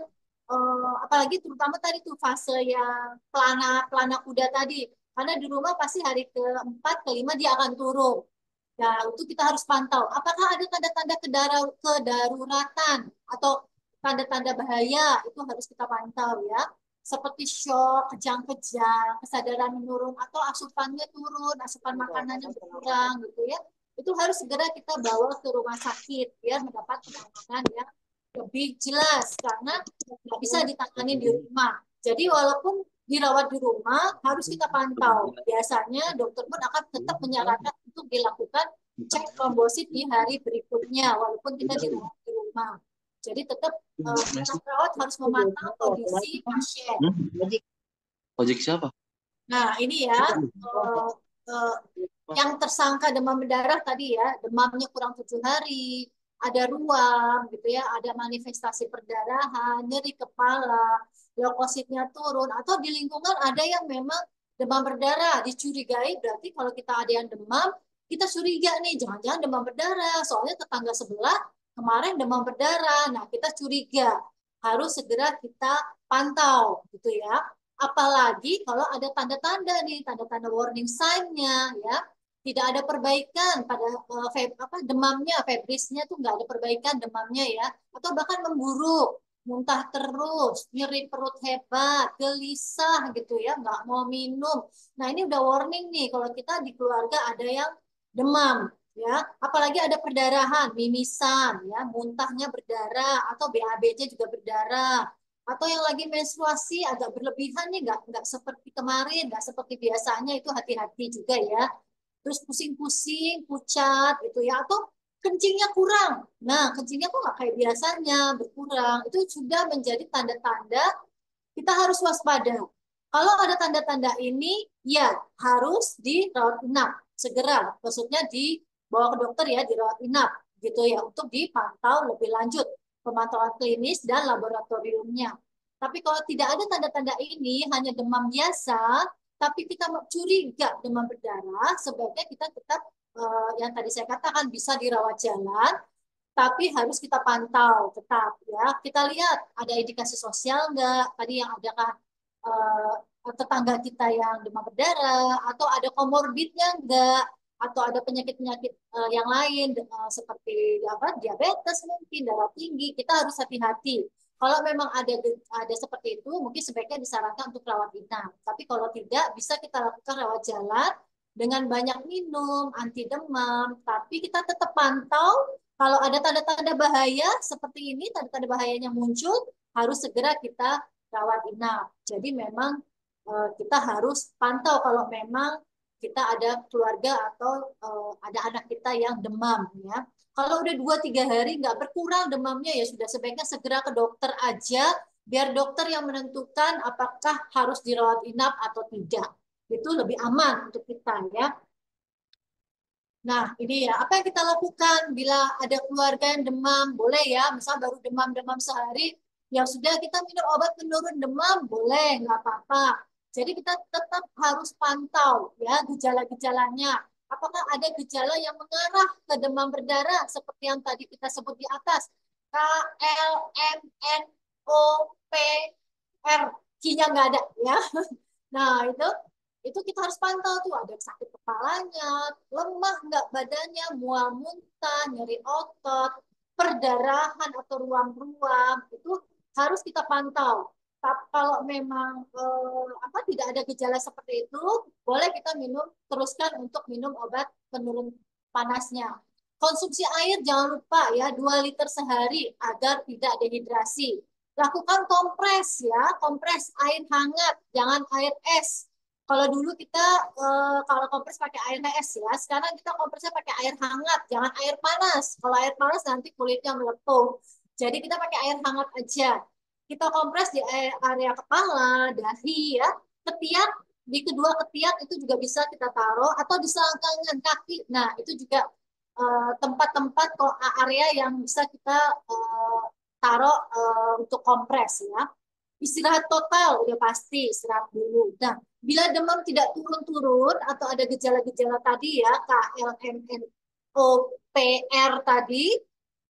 apalagi terutama tadi tuh fase yang pelana kuda tadi, karena di rumah pasti hari keempat kelima dia akan turun. Nah, itu kita harus pantau. Apakah ada tanda-tanda kedaruratan atau tanda-tanda bahaya itu harus kita pantau ya. Seperti shock, kejang-kejang, kesadaran menurun atau asupannya turun, asupan makanannya berkurang gitu ya. Itu harus segera kita bawa ke rumah sakit biar mendapat penanganan yang lebih jelas karena nggak bisa ditangani di rumah. Jadi walaupun dirawat di rumah harus kita pantau. Biasanya dokter pun akan tetap menyarankan untuk dilakukan cek trombosit di hari berikutnya walaupun kita dirawat di rumah. Jadi tetap perawat harus memantau kondisi pasien. Ojek siapa? Nah ini ya eh, yang tersangka demam berdarah tadi ya, demamnya kurang 7 hari, ada ruam gitu ya, ada manifestasi perdarahan, nyeri kepala, leukositnya turun, atau di lingkungan ada yang memang demam berdarah, dicurigai, berarti kalau kita ada yang demam, kita curiga nih, jangan-jangan demam berdarah, soalnya tetangga sebelah kemarin demam berdarah, nah kita curiga, harus segera kita pantau gitu ya. Apalagi kalau ada tanda-tanda nih, tanda-tanda warning sign-nya ya, tidak ada perbaikan pada demamnya, febrisnya tuh nggak ada perbaikan demamnya ya, atau bahkan memburuk, muntah terus, nyeri perut hebat, gelisah gitu ya, nggak mau minum. Nah ini udah warning nih kalau kita di keluarga ada yang demam ya, apalagi ada perdarahan, mimisan ya, muntahnya berdarah atau BAB-nya juga berdarah. Atau yang lagi menstruasi agak berlebihan nih, nggak seperti kemarin, nggak seperti biasanya, itu hati-hati juga ya. Terus pusing-pusing, pucat gitu ya, atau kencingnya kurang. Nah, kencingnya kok nggak kayak biasanya, berkurang. Itu sudah menjadi tanda-tanda kita harus waspada. Kalau ada tanda-tanda ini, ya harus dirawat inap segera. Maksudnya dibawa ke dokter ya, dirawat inap gitu ya, untuk dipantau lebih lanjut pemantauan klinis dan laboratoriumnya. Tapi kalau tidak ada tanda-tanda ini, hanya demam biasa, tapi kita curiga demam berdarah, sebaiknya kita tetap yang tadi saya katakan bisa dirawat jalan, tapi harus kita pantau tetap ya. Kita lihat ada indikasi sosial enggak, tadi yang adakah tetangga kita yang demam berdarah, atau ada komorbidnya enggak, atau ada penyakit-penyakit yang lain seperti apa, diabetes mungkin, darah tinggi. Kita harus hati-hati. Kalau memang ada seperti itu, mungkin sebaiknya disarankan untuk rawat inap. Tapi kalau tidak, bisa kita lakukan rawat jalan dengan banyak minum, anti demam, tapi kita tetap pantau. Kalau ada tanda-tanda bahaya seperti ini, tanda-tanda bahayanya muncul, harus segera kita rawat inap. Jadi memang kita harus pantau kalau memang kita ada keluarga atau ada anak kita yang demam ya. Kalau udah 2-3 hari nggak berkurang demamnya, ya sudah sebaiknya segera ke dokter aja, biar dokter yang menentukan apakah harus dirawat inap atau tidak. Itu lebih aman untuk kita ya. Nah, ini ya, apa yang kita lakukan bila ada keluarga yang demam? Boleh ya, misal baru demam-demam sehari, ya sudah kita minum obat penurun demam, boleh, nggak apa-apa. Jadi kita tetap harus pantau ya gejala-gejalanya. Apakah ada gejala yang mengarah ke demam berdarah seperti yang tadi kita sebut di atas? K, L, M, N, O, P, R, Q-nya nggak ada ya. Nah, itu kita harus pantau tuh, ada sakit kepalanya, lemah nggak badannya, mual muntah, nyeri otot, perdarahan atau ruam-ruam, itu harus kita pantau. Kalau memang tidak ada gejala seperti itu, boleh kita teruskan untuk minum obat penurun panasnya. Konsumsi air jangan lupa ya, 2 liter sehari agar tidak dehidrasi. Lakukan kompres ya, kompres air hangat, jangan air es. Kalau dulu kita kalau kompres pakai air es ya, sekarang kita kompresnya pakai air hangat, jangan air panas. Kalau air panas nanti kulitnya melepuh. Jadi kita pakai air hangat aja. Kita kompres di area kepala, dahi ya, ketiak, di kedua ketiak itu juga bisa kita taruh, atau di selangkangan kaki. Nah, itu juga tempat-tempat area yang bisa kita taruh untuk kompres ya. Istirahat total udah pasti, istirahat dulu. Nah, bila demam tidak turun-turun atau ada gejala-gejala tadi ya, KLMNOPR tadi,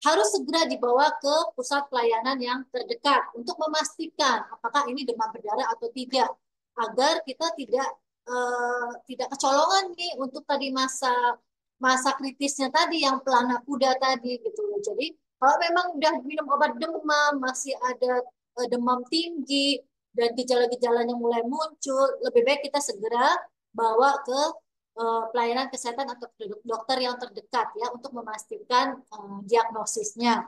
harus segera dibawa ke pusat pelayanan yang terdekat untuk memastikan apakah ini demam berdarah atau tidak, agar kita tidak kecolongan nih untuk tadi masa kritisnya tadi yang pelana kuda tadi gitu. Jadi kalau memang udah minum obat demam, masih ada demam tinggi dan gejala-gejalanya mulai muncul, lebih baik kita segera bawa ke pelayanan kesehatan atau dokter yang terdekat ya untuk memastikan diagnosisnya.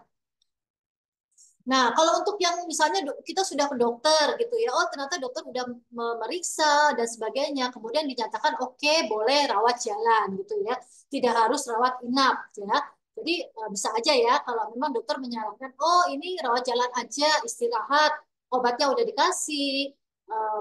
Nah, kalau untuk yang misalnya kita sudah ke dokter gitu ya, oh ternyata dokter udah memeriksa dan sebagainya, kemudian dinyatakan oke, boleh rawat jalan gitu ya, tidak harus rawat inap ya. Jadi bisa aja ya kalau memang dokter menyarankan, oh ini rawat jalan aja, istirahat, obatnya udah dikasih,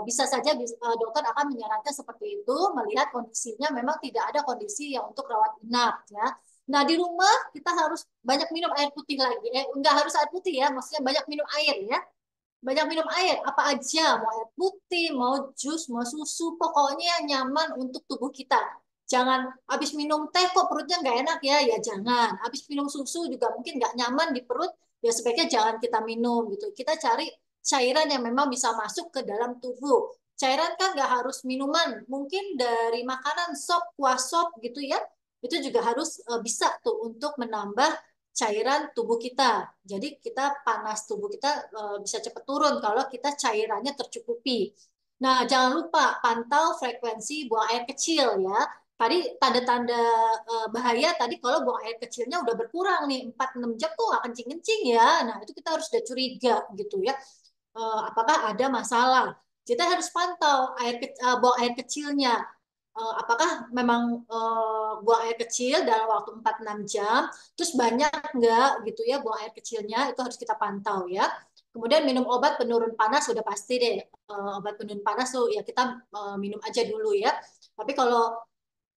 bisa saja dokter akan menyarankan seperti itu melihat kondisinya memang tidak ada kondisi yang untuk rawat inap ya. Nah, di rumah kita harus banyak minum air putih lagi. Enggak harus air putih ya, maksudnya banyak minum air ya. Banyak minum air, apa aja, mau air putih, mau jus, mau susu, pokoknya yang nyaman untuk tubuh kita. Jangan habis minum teh kok perutnya nggak enak ya, ya jangan. Habis minum susu juga mungkin nggak nyaman di perut, ya sebaiknya jangan kita minum gitu. Kita cari cairan yang memang bisa masuk ke dalam tubuh. Cairan kan nggak harus minuman, mungkin dari makanan, sop, kuah sop gitu ya. Itu juga harus bisa tuh untuk menambah cairan tubuh kita. Jadi kita panas tubuh kita bisa cepat turun kalau kita cairannya tercukupi. Nah, jangan lupa pantau frekuensi buang air kecil ya. Tadi tanda-tanda bahaya tadi kalau buang air kecilnya udah berkurang nih 4-6 jam tuh akan kencing-kencing ya. Nah, itu kita harus udah curiga gitu ya. Apakah ada masalah? Kita harus pantau buang air kecilnya. Apakah memang buang air kecil dalam waktu 4-6 jam, terus banyak nggak gitu ya buang air kecilnya, itu harus kita pantau ya. Kemudian minum obat penurun panas sudah pasti deh. Obat penurun panas tuh ya kita minum aja dulu ya. Tapi kalau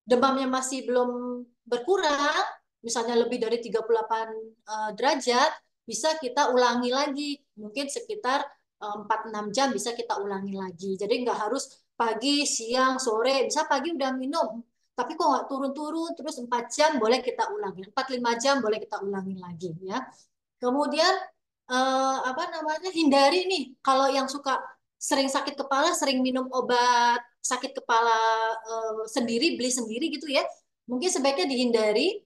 demamnya masih belum berkurang, misalnya lebih dari 38 derajat, bisa kita ulangi lagi. Mungkin sekitar 4-6 jam bisa kita ulangi lagi. Jadi nggak harus pagi, siang, sore. Bisa pagi udah minum, tapi kok nggak turun-turun, terus 4 jam boleh kita ulangi. 4-5 jam boleh kita ulangi lagi. Ya. Kemudian, apa namanya, hindari nih, kalau yang suka sering sakit kepala, sering minum obat sakit kepala sendiri, beli sendiri gitu ya, mungkin sebaiknya dihindari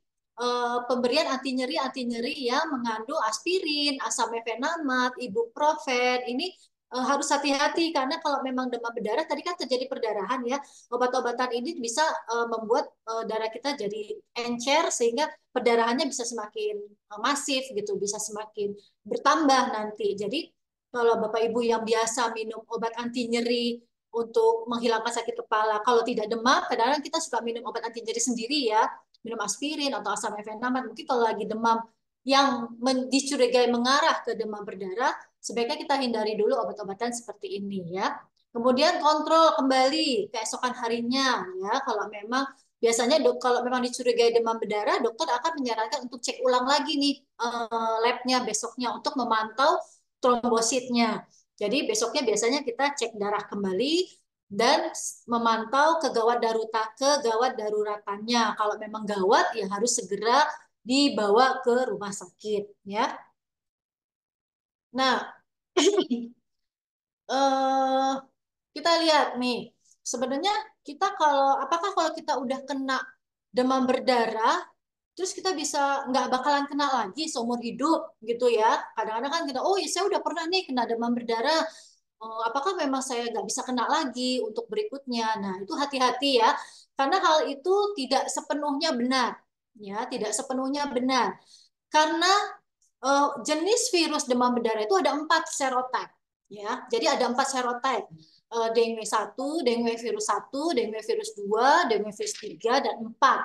pemberian anti nyeri yang mengandung aspirin, asam mefenamat, ibuprofen. Ini harus hati-hati karena kalau memang demam berdarah tadi kan terjadi perdarahan ya, obat-obatan ini bisa membuat darah kita jadi encer sehingga perdarahannya bisa semakin masif gitu, bisa semakin bertambah nanti. Jadi kalau Bapak Ibu yang biasa minum obat anti nyeri untuk menghilangkan sakit kepala, kalau tidak demam, kadang-kadang kita suka minum obat anti nyeri sendiri ya, minum aspirin atau asam mefenamat. Mungkin kalau lagi demam yang dicurigai mengarah ke demam berdarah, sebaiknya kita hindari dulu obat-obatan seperti ini ya. Kemudian kontrol kembali keesokan harinya ya, kalau memang biasanya kalau memang dicurigai demam berdarah, dokter akan menyarankan untuk cek ulang lagi nih labnya besoknya untuk memantau trombositnya. Jadi besoknya biasanya kita cek darah kembali dan memantau kegawat daruratannya. Kalau memang gawat ya harus segera dibawa ke rumah sakit ya. Nah, kita lihat nih. Sebenarnya kita apakah kalau kita udah kena demam berdarah, terus kita bisa nggak bakalan kena lagi seumur hidup gitu ya. Kadang-kadang kan kita, oh ya saya udah pernah nih kena demam berdarah. Apakah memang saya nggak bisa kena lagi untuk berikutnya? Nah itu hati-hati ya, karena hal itu tidak sepenuhnya benar, ya tidak sepenuhnya benar. Karena jenis virus demam berdarah itu ada 4 serotype, ya. Jadi ada 4 serotype. Dengue 1, dengue virus 1, dengue virus 2, dengue virus 3, dan 4.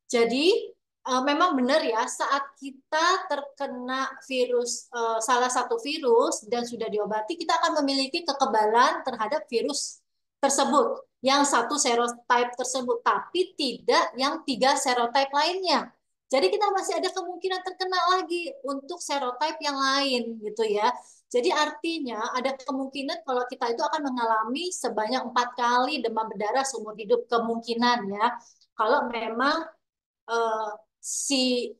Jadi memang benar ya, saat kita terkena virus, salah satu virus dan sudah diobati, kita akan memiliki kekebalan terhadap virus tersebut, yang satu serotype tersebut, tapi tidak yang 3 serotype lainnya. Jadi kita masih ada kemungkinan terkena lagi untuk serotype yang lain gitu ya. Jadi artinya ada kemungkinan kalau kita itu akan mengalami sebanyak 4 kali demam berdarah seumur hidup, kemungkinan ya. Kalau memang si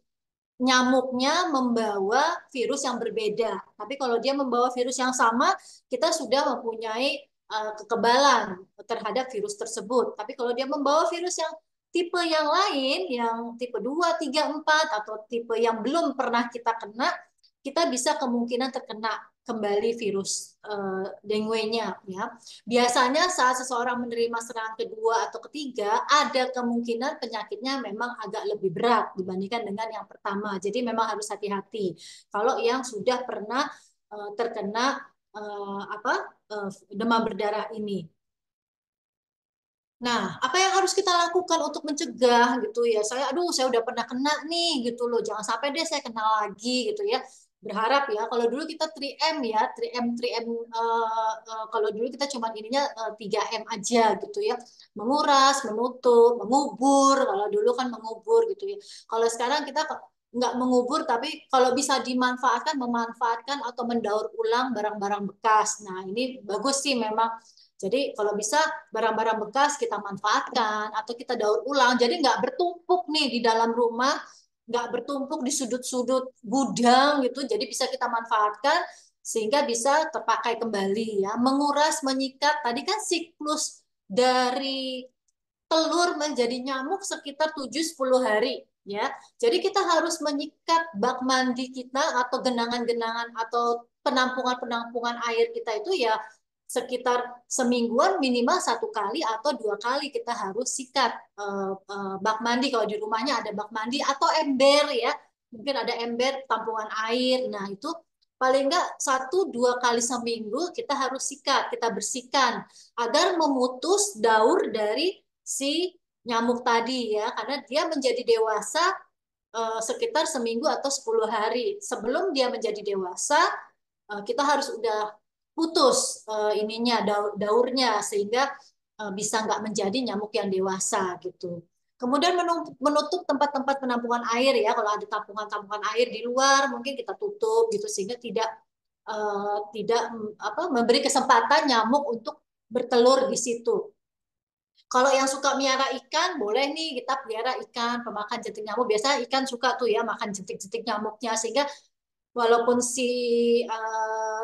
nyamuknya membawa virus yang berbeda. Tapi kalau dia membawa virus yang sama, kita sudah mempunyai kekebalan terhadap virus tersebut. Tapi kalau dia membawa virus yang tipe yang lain, yang tipe 2, 3, 4, atau tipe yang belum pernah kita kena, kita bisa kemungkinan terkena kembali virus dengue-nya ya. Biasanya saat seseorang menerima serangan kedua atau ketiga, ada kemungkinan penyakitnya memang agak lebih berat dibandingkan dengan yang pertama. Jadi memang harus hati-hati. Kalau yang sudah pernah terkena demam berdarah ini. Nah, apa yang harus kita lakukan untuk mencegah gitu ya? Saya udah pernah kena nih gitu loh. Jangan sampai deh saya kena lagi gitu ya. berharap ya, kalau dulu kita 3M ya, 3M kalau dulu kita cuma ininya 3M aja gitu ya. Menguras, menutup, mengubur, kalau dulu kan mengubur gitu ya. Kalau sekarang kita nggak mengubur, tapi kalau bisa dimanfaatkan, memanfaatkan atau mendaur ulang barang-barang bekas. Nah, ini bagus sih memang. Jadi kalau bisa barang-barang bekas kita manfaatkan atau kita daur ulang. Jadi nggak bertumpuk nih di dalam rumah, nggak bertumpuk di sudut-sudut gudang gitu, jadi bisa kita manfaatkan sehingga bisa terpakai kembali ya. Menguras, menyikat, tadi kan siklus dari telur menjadi nyamuk sekitar 7-10 hari ya. Jadi kita harus menyikat bak mandi kita atau genangan-genangan atau penampungan-penampungan air kita itu ya sekitar semingguan minimal 1 kali atau 2 kali kita harus sikat bak mandi kalau di rumahnya ada bak mandi atau ember ya, mungkin ada ember tampungan air. Nah itu paling enggak 1-2 kali seminggu kita harus sikat, kita bersihkan agar memutus daur dari si nyamuk tadi ya, karena dia menjadi dewasa sekitar seminggu atau 10 hari sebelum dia menjadi dewasa. Kita harus udah putus ininya daurnya sehingga bisa nggak menjadi nyamuk yang dewasa gitu. Kemudian menutup tempat-tempat penampungan air ya, kalau ada tampungan-tampungan air di luar mungkin kita tutup gitu sehingga tidak memberi kesempatan nyamuk untuk bertelur di situ. Kalau yang suka miara ikan, boleh nih kita pelihara ikan pemakan jentik nyamuk. Biasanya ikan suka tuh ya makan jentik-jentik nyamuknya, sehingga walaupun si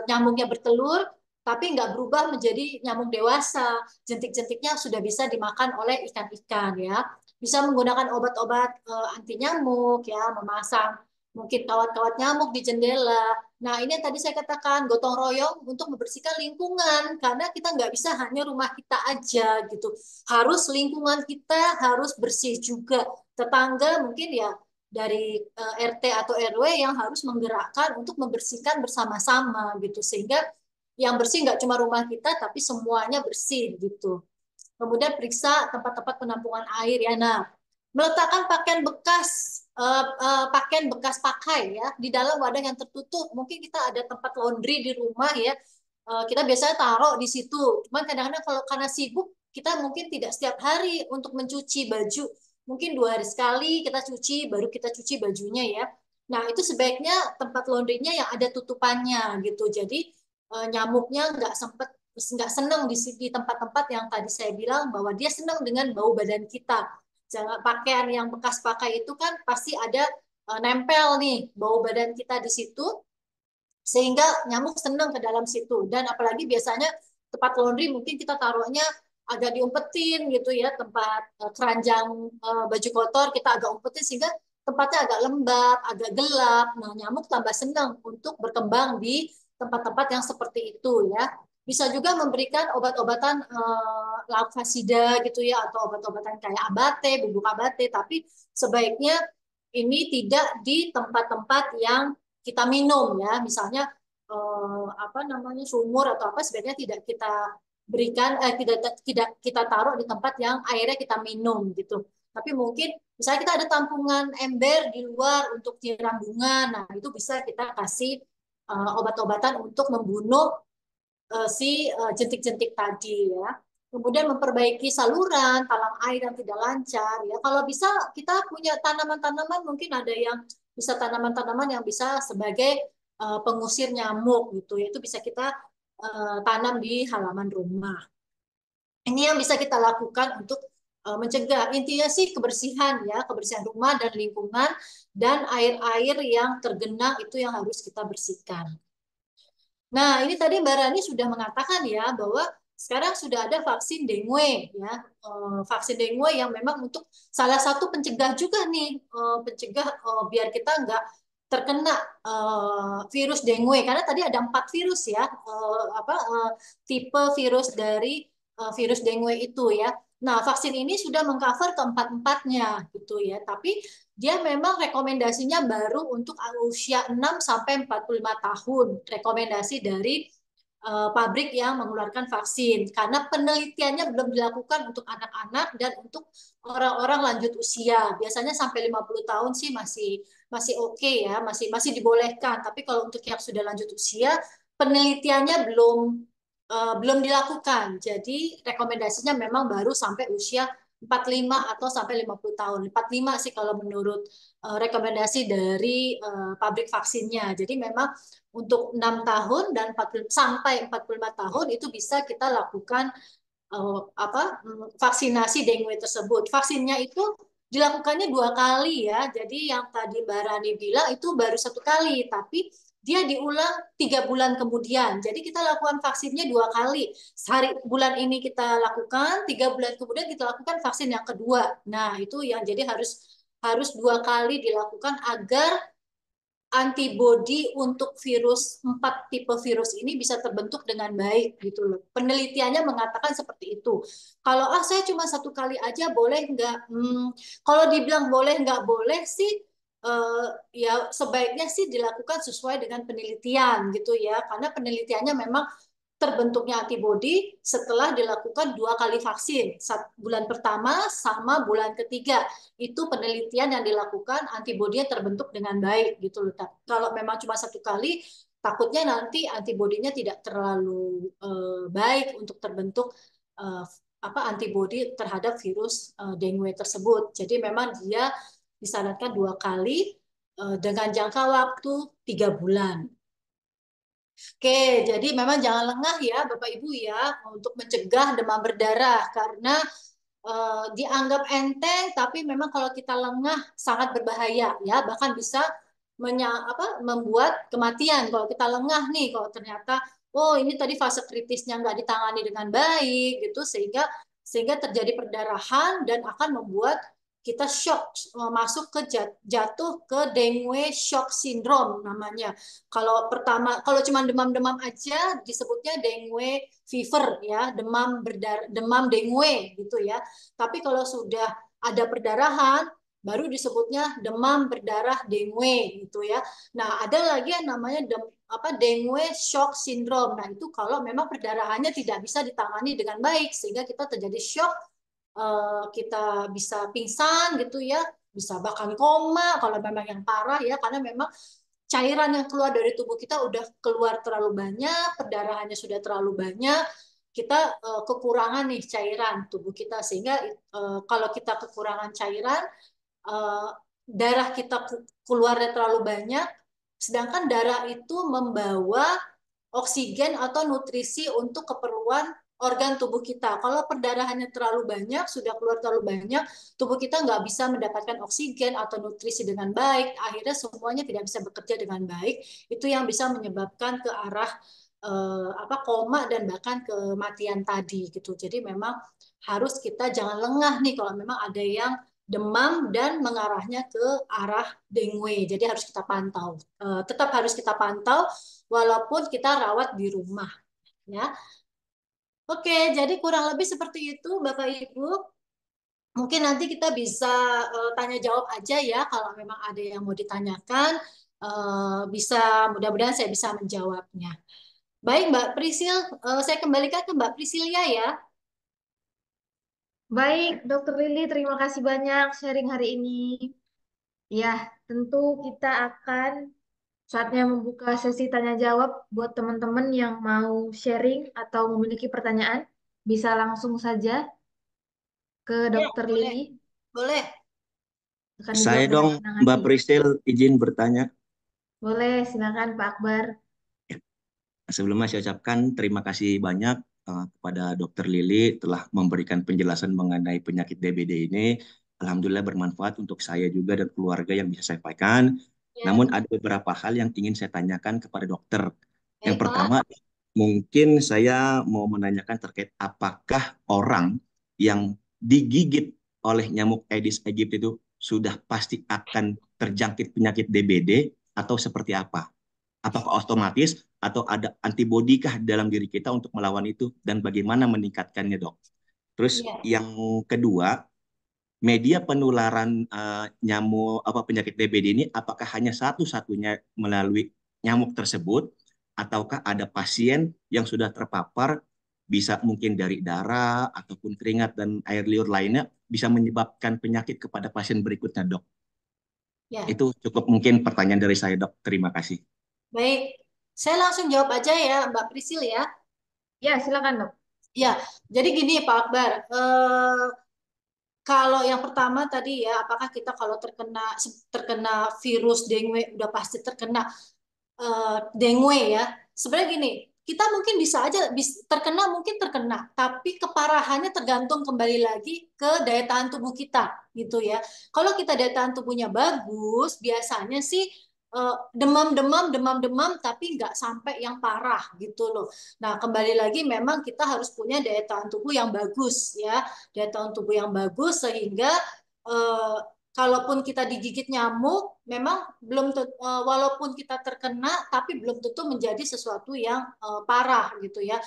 nyamuknya bertelur, tapi nggak berubah menjadi nyamuk dewasa. Jentik-jentiknya sudah bisa dimakan oleh ikan-ikan ya. Bisa menggunakan obat-obat anti nyamuk ya, memasang mungkin kawat-kawat nyamuk di jendela. Nah, ini yang tadi saya katakan, gotong royong untuk membersihkan lingkungan, karena kita nggak bisa hanya rumah kita aja gitu. Harus lingkungan kita harus bersih juga. Tetangga mungkin ya dari RT atau RW yang harus menggerakkan untuk membersihkan bersama-sama gitu, sehingga yang bersih nggak cuma rumah kita tapi semuanya bersih gitu. Kemudian periksa tempat-tempat penampungan air ya. Nah, meletakkan pakaian bekas pakai ya di dalam wadah yang tertutup. Mungkin kita ada tempat laundry di rumah ya, kita biasanya taruh di situ. Cuman kadang-kadang kalau karena sibuk kita mungkin tidak setiap hari untuk mencuci baju. Mungkin 2 hari sekali kita cuci, baru kita cuci bajunya ya. Nah, itu sebaiknya tempat laundrynya yang ada tutupannya gitu. Jadi nyamuknya nggak senang di tempat-tempat yang tadi saya bilang bahwa dia senang dengan bau badan kita. Jangan pakaian yang bekas pakai itu kan pasti ada nempel nih bau badan kita di situ, sehingga nyamuk senang ke dalam situ. Dan apalagi biasanya tempat laundry mungkin kita taruhnya agak diumpetin gitu ya, tempat keranjang baju kotor kita agak umpetin sehingga tempatnya agak lembab, agak gelap. Nah, nyamuk tambah senang untuk berkembang di tempat-tempat yang seperti itu ya. Bisa juga memberikan obat-obatan laufasida gitu ya, atau obat-obatan kayak abate, bubuk abate, tapi sebaiknya ini tidak di tempat-tempat yang kita minum ya, misalnya sumur atau apa, sebaiknya tidak kita berikan, tidak kita taruh di tempat yang airnya kita minum gitu. Tapi mungkin misalnya kita ada tampungan ember di luar untuk nyiram bunga, nah itu bisa kita kasih obat-obatan untuk membunuh si jentik-jentik tadi ya. Kemudian memperbaiki saluran, talang air yang tidak lancar ya. Kalau bisa kita punya tanaman-tanaman, mungkin ada yang bisa tanaman-tanaman yang bisa sebagai pengusir nyamuk gitu ya. Itu bisa kita tanam di halaman rumah. Ini yang bisa kita lakukan untuk mencegah. Intinya sih kebersihan ya, kebersihan rumah dan lingkungan, dan air-air yang tergenang itu yang harus kita bersihkan. Nah, ini tadi Mbak Rani sudah mengatakan ya bahwa sekarang sudah ada vaksin dengue ya, vaksin dengue yang memang untuk salah satu pencegah juga nih, pencegah biar kita nggak terkena virus dengue, karena tadi ada 4 virus ya, tipe virus dari virus dengue itu ya. Nah, vaksin ini sudah mengcover keempat-empatnya gitu ya, tapi dia memang rekomendasinya baru untuk usia 6 sampai 45 tahun, rekomendasi dari pabrik yang mengeluarkan vaksin karena penelitiannya belum dilakukan untuk anak-anak dan untuk orang-orang lanjut usia. Biasanya sampai 50 tahun sih masih masih oke ya, masih masih dibolehkan. Tapi kalau untuk yang sudah lanjut usia, penelitiannya belum dilakukan. Jadi rekomendasinya memang baru sampai usia 45 atau sampai 50 tahun. 45 sih kalau menurut rekomendasi dari pabrik vaksinnya. Jadi memang untuk 6 tahun dan 40 sampai 45 tahun itu bisa kita lakukan vaksinasi dengue tersebut. Vaksinnya itu dilakukannya 2 kali ya. Jadi yang tadi Mbak Rani bilang itu baru 1 kali, tapi dia diulang 3 bulan kemudian. Jadi kita lakukan vaksinnya 2 kali. Hari bulan ini kita lakukan, 3 bulan kemudian kita lakukan vaksin yang kedua. Nah itu yang jadi harus 2 kali dilakukan agar antibodi untuk 4 tipe virus ini bisa terbentuk dengan baik gitu loh. Penelitiannya mengatakan seperti itu. Kalau saya cuma 1 kali aja boleh nggak? Kalau dibilang boleh nggak boleh sih ya sebaiknya sih dilakukan sesuai dengan penelitian gitu ya. Karena penelitiannya memang terbentuknya antibodi setelah dilakukan 2 kali vaksin. Bulan pertama sama bulan ketiga. Itu penelitian yang dilakukan antibodinya terbentuk dengan baik gitu loh. Kalau memang cuma 1 kali, takutnya nanti antibodinya tidak terlalu baik untuk terbentuk antibodi terhadap virus dengue tersebut. Jadi memang dia disarankan 2 kali dengan jangka waktu 3 bulan. Oke, jadi memang jangan lengah ya Bapak Ibu ya untuk mencegah demam berdarah karena dianggap enteng tapi memang kalau kita lengah sangat berbahaya ya bahkan bisa membuat kematian kalau kita lengah nih kalau ternyata oh ini tadi fase kritisnya nggak ditangani dengan baik gitu sehingga terjadi perdarahan dan akan membuat kita shock masuk ke jatuh ke dengue shock syndrome namanya. Kalau cuma demam-demam aja disebutnya dengue fever ya, demam dengue gitu ya. Tapi kalau sudah ada perdarahan baru disebutnya demam berdarah dengue gitu ya. Nah, ada lagi yang namanya dengue shock syndrome. Nah, itu kalau memang perdarahannya tidak bisa ditangani dengan baik sehingga kita terjadi shock, kita bisa pingsan gitu ya, bisa bahkan koma kalau memang yang parah ya karena memang cairan yang keluar dari tubuh kita udah keluar terlalu banyak, perdarahannya sudah terlalu banyak, kita kekurangan nih cairan tubuh kita sehingga kalau kita kekurangan cairan, darah kita keluarnya terlalu banyak, sedangkan darah itu membawa oksigen atau nutrisi untuk keperluan organ tubuh kita. Kalau perdarahannya terlalu banyak, sudah keluar terlalu banyak, tubuh kita nggak bisa mendapatkan oksigen atau nutrisi dengan baik, akhirnya semuanya tidak bisa bekerja dengan baik. Itu yang bisa menyebabkan ke arah koma dan bahkan kematian tadi gitu. Jadi memang harus kita jangan lengah nih kalau memang ada yang demam dan mengarahnya ke arah dengue. Jadi harus kita pantau. Tetap harus kita pantau walaupun kita rawat di rumah ya. Oke, jadi kurang lebih seperti itu Bapak Ibu. Mungkin nanti kita bisa tanya jawab aja ya kalau memang ada yang mau ditanyakan, mudah-mudahan saya bisa menjawabnya. Baik Mbak Prisil, saya kembalikan ke Mbak Prisilia ya. Baik, Dokter Lili, terima kasih banyak sharing hari ini. Ya, tentu kita akan saatnya membuka sesi tanya jawab buat teman-teman yang mau sharing atau memiliki pertanyaan. Bisa langsung saja ke Dokter boleh. Lili. Boleh. Akan Saya dijawab dong, dengan senang Mbak hati. Priscil, izin bertanya. Boleh, silakan Pak Akbar. Sebelumnya saya ucapkan terima kasih banyak kepada Dokter Lili telah memberikan penjelasan mengenai penyakit DBD ini. Alhamdulillah bermanfaat untuk saya juga dan keluarga yang bisa saya sampaikan. Ya. Namun ada beberapa hal yang ingin saya tanyakan kepada dokter. Yang Pak. pertama, mungkin saya mau menanyakan terkait apakah orang yang digigit oleh nyamuk Aedes aegypti itu sudah pasti akan terjangkit penyakit DBD atau seperti apa? Apakah otomatis atau ada antibodi kah dalam diri kita untuk melawan itu dan bagaimana meningkatkannya, Dok? Terus yang kedua, media penularan penyakit DBD ini apakah hanya satu-satunya melalui nyamuk tersebut ataukah ada pasien yang sudah terpapar, bisa mungkin dari darah ataupun keringat dan air liur lainnya, bisa menyebabkan penyakit kepada pasien berikutnya, Dok? Ya, Itu cukup mungkin pertanyaan dari saya, Dok. Terima kasih. baik. Saya langsung jawab aja ya, Mbak Prisil ya. Ya, silakan dok. Ya, jadi gini Pak Akbar. Kalau yang pertama tadi ya, apakah kita kalau terkena virus dengue udah pasti terkena dengue ya? Sebenarnya gini, kita mungkin bisa aja terkena, mungkin terkena, tapi keparahannya tergantung kembali lagi ke daya tahan tubuh kita gitu ya. Kalau kita daya tahan tubuhnya bagus, biasanya sih demam-demam, demam-demam, tapi nggak sampai yang parah gitu loh. Nah, kembali lagi memang kita harus punya daya tahan tubuh yang bagus ya, daya tahan tubuh yang bagus sehingga eh, kalaupun kita digigit nyamuk, memang walaupun kita terkena, tapi belum tentu menjadi sesuatu yang parah gitu ya.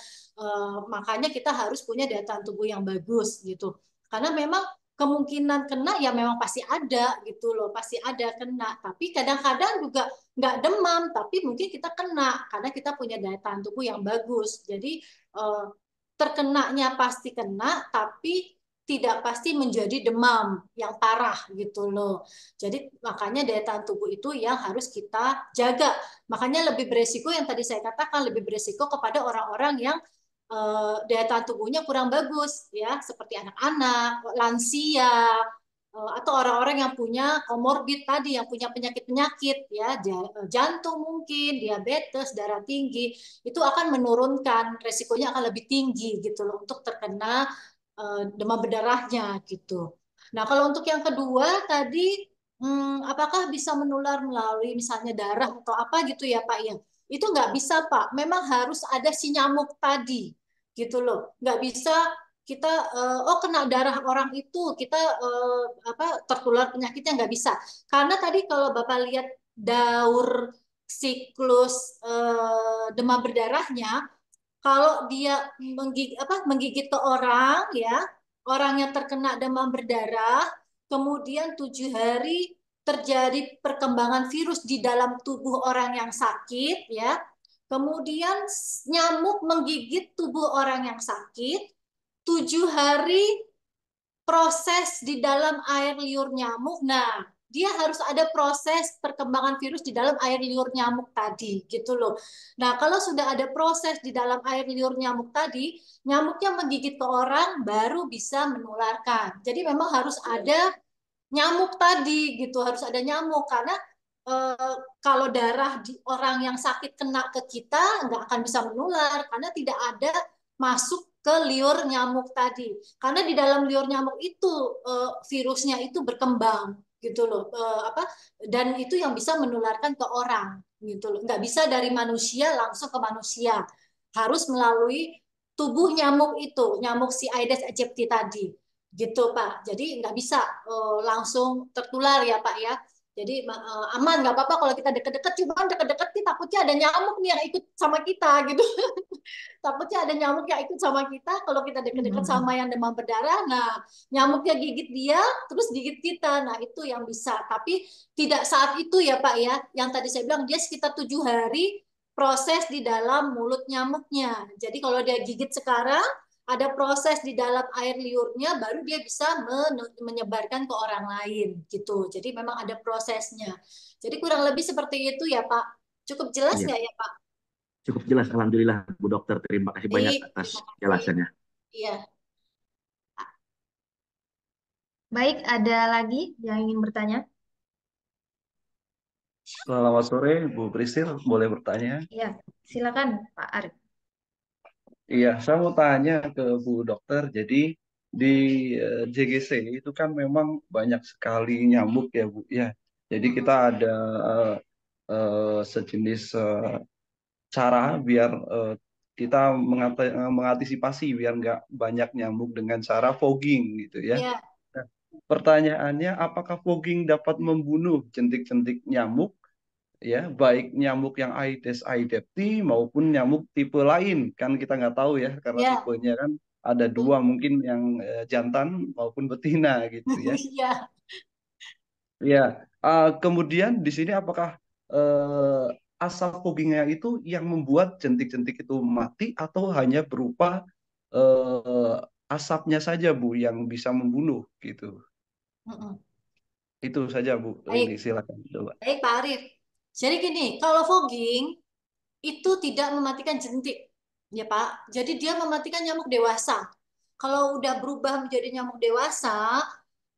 Makanya kita harus punya daya tahan tubuh yang bagus gitu. Karena memang kemungkinan kena ya memang pasti ada gitu loh, pasti ada kena. Tapi kadang-kadang juga nggak demam, tapi mungkin kita kena karena kita punya daya tahan tubuh yang bagus. Jadi terkenanya pasti kena, tapi tidak pasti menjadi demam yang parah gitu loh. Jadi makanya daya tahan tubuh itu yang harus kita jaga. Makanya lebih beresiko yang tadi saya katakan, lebih beresiko kepada orang-orang yang daya tahan tubuhnya kurang bagus ya, seperti anak-anak, lansia, atau orang-orang yang punya komorbid tadi, yang punya penyakit-penyakit ya, jantung mungkin, diabetes, darah tinggi, itu akan menurunkan resikonya, akan lebih tinggi gitu loh untuk terkena demam berdarahnya gitu. Nah, kalau untuk yang kedua tadi, apakah bisa menular melalui misalnya darah atau apa gitu ya Pak ya? Itu nggak bisa Pak. Memang harus ada si nyamuk tadi gitu loh. Nggak bisa kita oh kena darah orang itu kita tertular penyakitnya, nggak bisa. Karena tadi kalau Bapak lihat daur siklus demam berdarahnya, kalau dia menggigit ke orang ya, orangnya terkena demam berdarah, kemudian 7 hari terjadi perkembangan virus di dalam tubuh orang yang sakit ya, kemudian nyamuk menggigit tubuh orang yang sakit, 7 hari proses di dalam air liur nyamuk. Nah, dia harus ada proses perkembangan virus di dalam air liur nyamuk tadi, gitu loh. Nah, kalau sudah ada proses di dalam air liur nyamuk tadi, nyamuknya menggigit ke orang, baru bisa menularkan. Jadi memang harus ada nyamuk tadi, gitu. Harus ada nyamuk, karena kalau darah di orang yang sakit kena ke kita, nggak akan bisa menular, karena tidak ada masuk ke liur nyamuk tadi. Karena di dalam liur nyamuk itu virusnya itu berkembang gitu loh, dan itu yang bisa menularkan ke orang gitu loh. Nggak bisa dari manusia langsung ke manusia, harus melalui tubuh nyamuk itu, nyamuk si Aedes aegypti tadi gitu Pak. Jadi nggak bisa langsung tertular ya Pak ya. Jadi aman, nggak apa-apa kalau kita deket-deket, cuma deket-deket nih takutnya ada nyamuk nih yang ikut sama kita gitu. Takutnya ada nyamuk yang ikut sama kita kalau kita deket-deket sama yang demam berdarah. Nah, nyamuknya gigit dia, terus gigit kita. Nah, itu yang bisa. Tapi tidak saat itu ya Pak ya. Yang tadi saya bilang dia sekitar 7 hari proses di dalam mulut nyamuknya. Jadi kalau dia gigit sekarang, ada proses di dalam air liurnya, baru dia bisa menyebarkan ke orang lain gitu. Jadi memang ada prosesnya. Jadi kurang lebih seperti itu ya Pak. Cukup jelas Iya, nggak ya Pak? cukup jelas. Alhamdulillah, Bu Dokter. Terima kasih banyak Baik, atas terima kasih. penjelasannya. Iya. Baik, ada lagi yang ingin bertanya? Selamat sore, Bu Priscil. Boleh bertanya? Ya, silakan Pak Arif. Iya, saya mau tanya ke Bu Dokter. Jadi di JGC itu kan memang banyak sekali nyamuk ya, Bu. Ya, jadi kita ada sejenis cara biar kita mengantisipasi biar nggak banyak nyamuk dengan cara fogging gitu ya. Ya, Nah, pertanyaannya, apakah fogging dapat membunuh jentik-jentik nyamuk? Ya, baik nyamuk yang Aedes aegypti maupun nyamuk tipe lain, kan kita nggak tahu ya karena ya, tipenya kan ada betul. dua mungkin yang jantan maupun betina gitu ya. Iya. Ya, kemudian di sini apakah asap foggingnya itu yang membuat jentik-jentik itu mati atau hanya berupa eh, asapnya saja Bu yang bisa membunuh gitu. Mm-mm. Itu saja Bu Lili, Baik, silakan coba. baik Pak Arif. Jadi gini, kalau fogging itu tidak mematikan jentik, ya Pak. Jadi dia mematikan nyamuk dewasa. Kalau udah berubah menjadi nyamuk dewasa,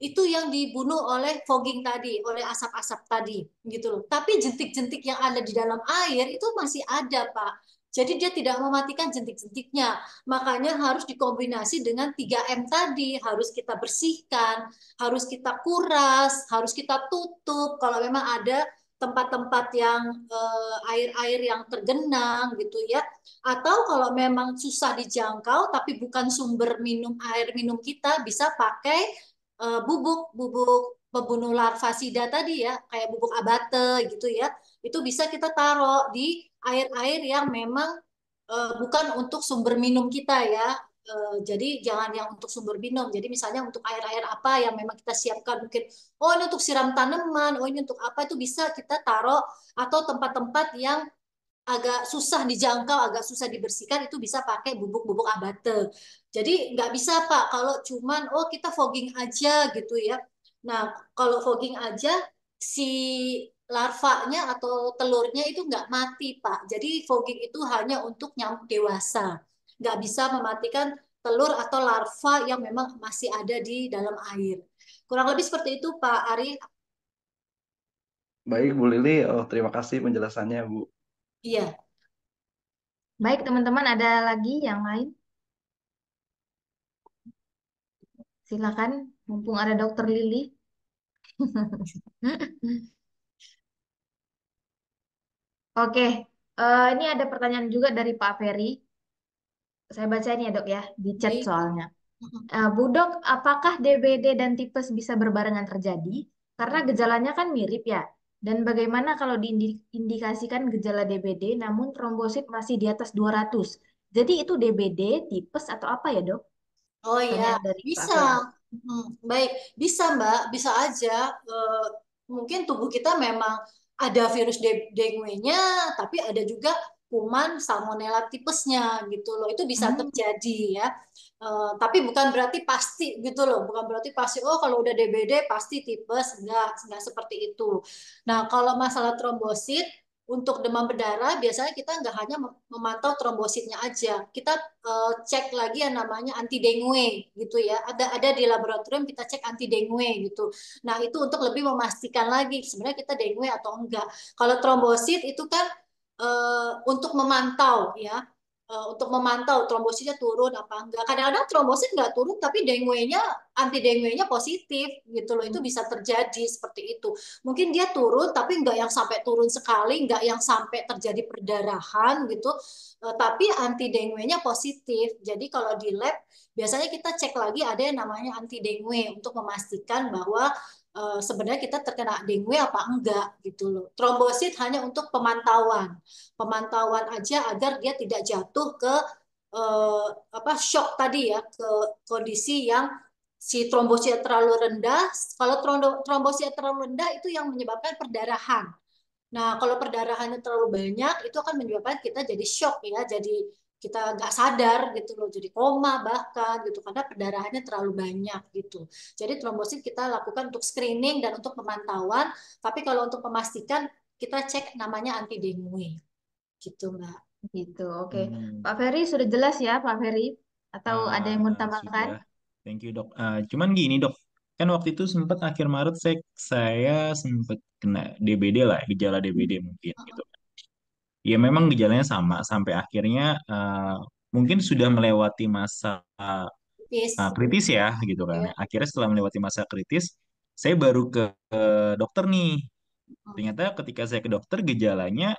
itu yang dibunuh oleh fogging tadi, oleh asap-asap tadi, gitu loh. Tapi jentik-jentik yang ada di dalam air itu masih ada, Pak. Jadi dia tidak mematikan jentik-jentiknya. Makanya harus dikombinasi dengan 3M tadi. Harus kita bersihkan, harus kita kuras, harus kita tutup. Kalau memang ada tempat-tempat yang air-air yang tergenang gitu ya. Atau kalau memang susah dijangkau tapi bukan sumber minum air minum kita bisa pakai bubuk bubuk pembunuh larvasida tadi ya, kayak bubuk abate gitu ya. Itu bisa kita taruh di air-air yang memang bukan untuk sumber minum kita ya. Jadi jangan yang untuk sumber minum. Jadi misalnya untuk air-air apa yang memang kita siapkan mungkin oh ini untuk siram tanaman, oh ini untuk apa itu bisa kita taruh atau tempat-tempat yang agak susah dijangkau, agak susah dibersihkan itu bisa pakai bubuk-bubuk abate. Jadi nggak bisa Pak kalau cuman oh kita fogging aja gitu ya. Nah kalau fogging aja si larvanya atau telurnya itu nggak mati Pak. Jadi fogging itu hanya untuk nyamuk dewasa, nggak bisa mematikan telur atau larva yang memang masih ada di dalam air. Kurang lebih seperti itu Pak Ari. Baik Bu Lili, oh terima kasih penjelasannya Bu. Iya. Baik, teman-teman, ada lagi yang lain? Silakan, mumpung ada Dokter Lili. Oke, ini ada pertanyaan juga dari Pak Ferry. Saya bacain ya dok ya, di chat Baik. soalnya. Bu dok, apakah DBD dan tipes bisa berbarengan terjadi? Karena gejalanya kan mirip ya. Dan bagaimana kalau diindikasikan gejala DBD namun trombosit masih di atas 200? Jadi itu DBD, tipes atau apa ya dok? Oh ya, Pertanyaan dari Pak bisa. Ferry. Baik, bisa Mbak, bisa aja. Eh, Mungkin tubuh kita memang ada virus dengue-nya, tapi ada juga kuman salmonella tipesnya gitu loh. Itu bisa Hmm. terjadi ya. Tapi bukan berarti pasti gitu loh. Bukan berarti pasti, oh kalau udah DBD pasti tipes. Enggak seperti itu. Nah, kalau masalah trombosit, untuk demam berdarah biasanya kita nggak hanya memantau trombositnya aja, kita cek lagi yang namanya anti dengue gitu ya. Ada di laboratorium kita cek anti dengue gitu. Nah itu untuk lebih memastikan lagi sebenarnya kita dengue atau enggak. Kalau trombosit itu kan untuk memantau ya. Untuk memantau trombositnya turun apa enggak. Kadang-kadang trombosit enggak turun tapi dengue-nya anti dengue-nya positif gitu loh. Itu bisa terjadi seperti itu. Mungkin dia turun tapi enggak yang sampai turun sekali, enggak yang sampai terjadi perdarahan gitu. Tapi anti dengue-nya positif. Jadi kalau di lab biasanya kita cek lagi ada yang namanya anti dengue untuk memastikan bahwa sebenarnya kita terkena dengue apa enggak gitu loh. Trombosit hanya untuk pemantauan. Pemantauan aja agar dia tidak jatuh ke apa shock tadi ya, ke kondisi yang si trombosit terlalu rendah. Kalau trombosit terlalu rendah itu yang menyebabkan perdarahan. Nah, kalau perdarahannya terlalu banyak, itu akan menyebabkan kita jadi shock ya, jadi kita nggak sadar gitu loh, jadi koma bahkan gitu, karena perdarahannya terlalu banyak gitu. Jadi trombosit kita lakukan untuk screening dan untuk pemantauan, tapi kalau untuk memastikan kita cek namanya anti dengue gitu Mbak. Gitu, oke. Hmm, Pak Ferry sudah jelas ya, Pak Ferry? Atau ada yang mau ditambahkan? sudah. Thank you, Dok. Cuman gini, Dok. Kan waktu itu sempat akhir Maret saya sempat kena DBD lah, gejala DBD mungkin gitu. Ya memang gejalanya sama sampai akhirnya mungkin sudah melewati masa Yes. kritis ya gitu kan. Ya. Akhirnya setelah melewati masa kritis, saya baru ke dokter nih. Ternyata ketika saya ke dokter gejalanya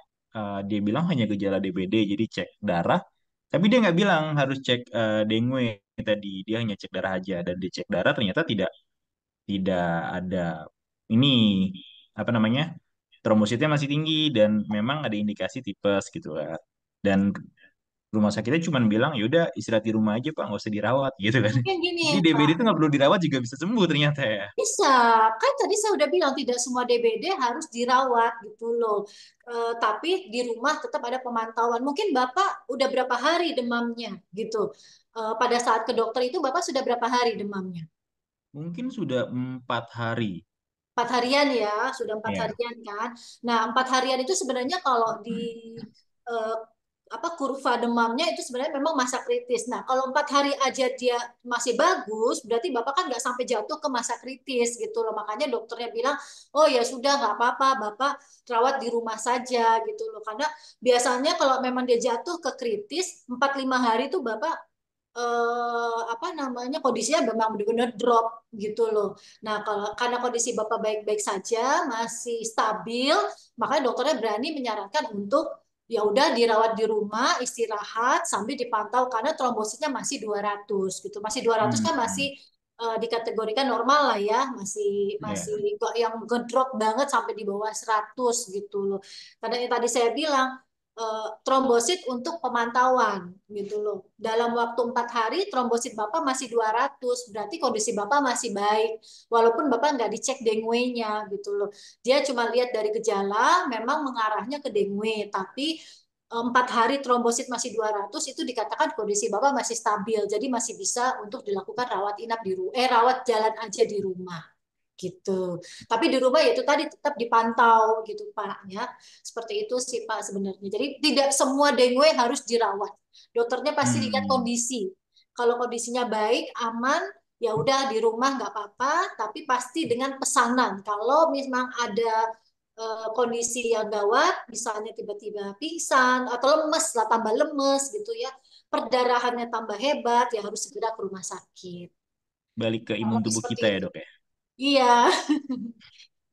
dia bilang hanya gejala DBD, jadi cek darah. Tapi dia nggak bilang harus cek dengue tadi. Dia hanya cek darah aja dan dicek darah ternyata tidak tidak ada ini apa namanya trombositnya masih tinggi dan memang ada indikasi tipes gitu kan. Dan rumah sakitnya cuma bilang yaudah istirahat di rumah aja Pak, nggak usah dirawat gitu kan. Mungkin gini, Jadi DBD Pak. itu nggak perlu dirawat juga bisa sembuh ternyata ya. Bisa, kan tadi saya udah bilang tidak semua DBD harus dirawat gitu loh. Tapi di rumah tetap ada pemantauan. Mungkin Bapak udah berapa hari demamnya gitu. Pada saat ke dokter itu Bapak sudah berapa hari demamnya? Mungkin sudah 4 hari. 4 harian ya, sudah empat Ya. harian kan. Nah, 4 harian itu sebenarnya kalau di eh, kurva demamnya itu sebenarnya memang masa kritis. Nah, kalau 4 hari aja dia masih bagus, berarti Bapak kan nggak sampai jatuh ke masa kritis gitu loh. Makanya dokternya bilang, oh ya sudah nggak apa-apa, Bapak rawat di rumah saja gitu loh. Karena biasanya kalau memang dia jatuh ke kritis, 4-5 hari itu Bapak kondisinya memang benar-benar drop gitu loh. Nah, kalau karena kondisi Bapak baik-baik saja, masih stabil, makanya dokternya berani menyarankan untuk ya udah dirawat di rumah, istirahat sambil dipantau karena trombositnya masih 200 gitu. Masih 200 kan masih Hmm. dikategorikan normal lah ya, masih Ya. masih nggak yang ngedrop banget sampai di bawah 100 gitu loh. Karena yang tadi saya bilang trombosit untuk pemantauan gitu loh. Dalam waktu 4 hari trombosit Bapak masih 200, berarti kondisi Bapak masih baik. Walaupun Bapak nggak dicek dengue-nya gitu loh. Dia cuma lihat dari gejala, memang mengarahnya ke dengue, tapi 4 hari trombosit masih 200 itu dikatakan kondisi Bapak masih stabil, jadi masih bisa untuk dilakukan rawat inap di rumah, rawat jalan aja di rumah gitu. Tapi di rumah ya itu tadi tetap dipantau gitu Pak ya. Seperti itu sih Pak sebenarnya. Jadi tidak semua dengue harus dirawat. Dokternya pasti lihat Hmm. kondisi. Kalau kondisinya baik, aman, ya udah di rumah nggak apa-apa, tapi pasti dengan pesanan. Kalau memang ada kondisi yang gawat, misalnya tiba-tiba pingsan atau lemes lah, tambah lemes gitu ya, perdarahannya tambah hebat, ya harus segera ke rumah sakit. Balik ke Kurang imun lebih tubuh seperti kita ya itu. dok ya. Iya,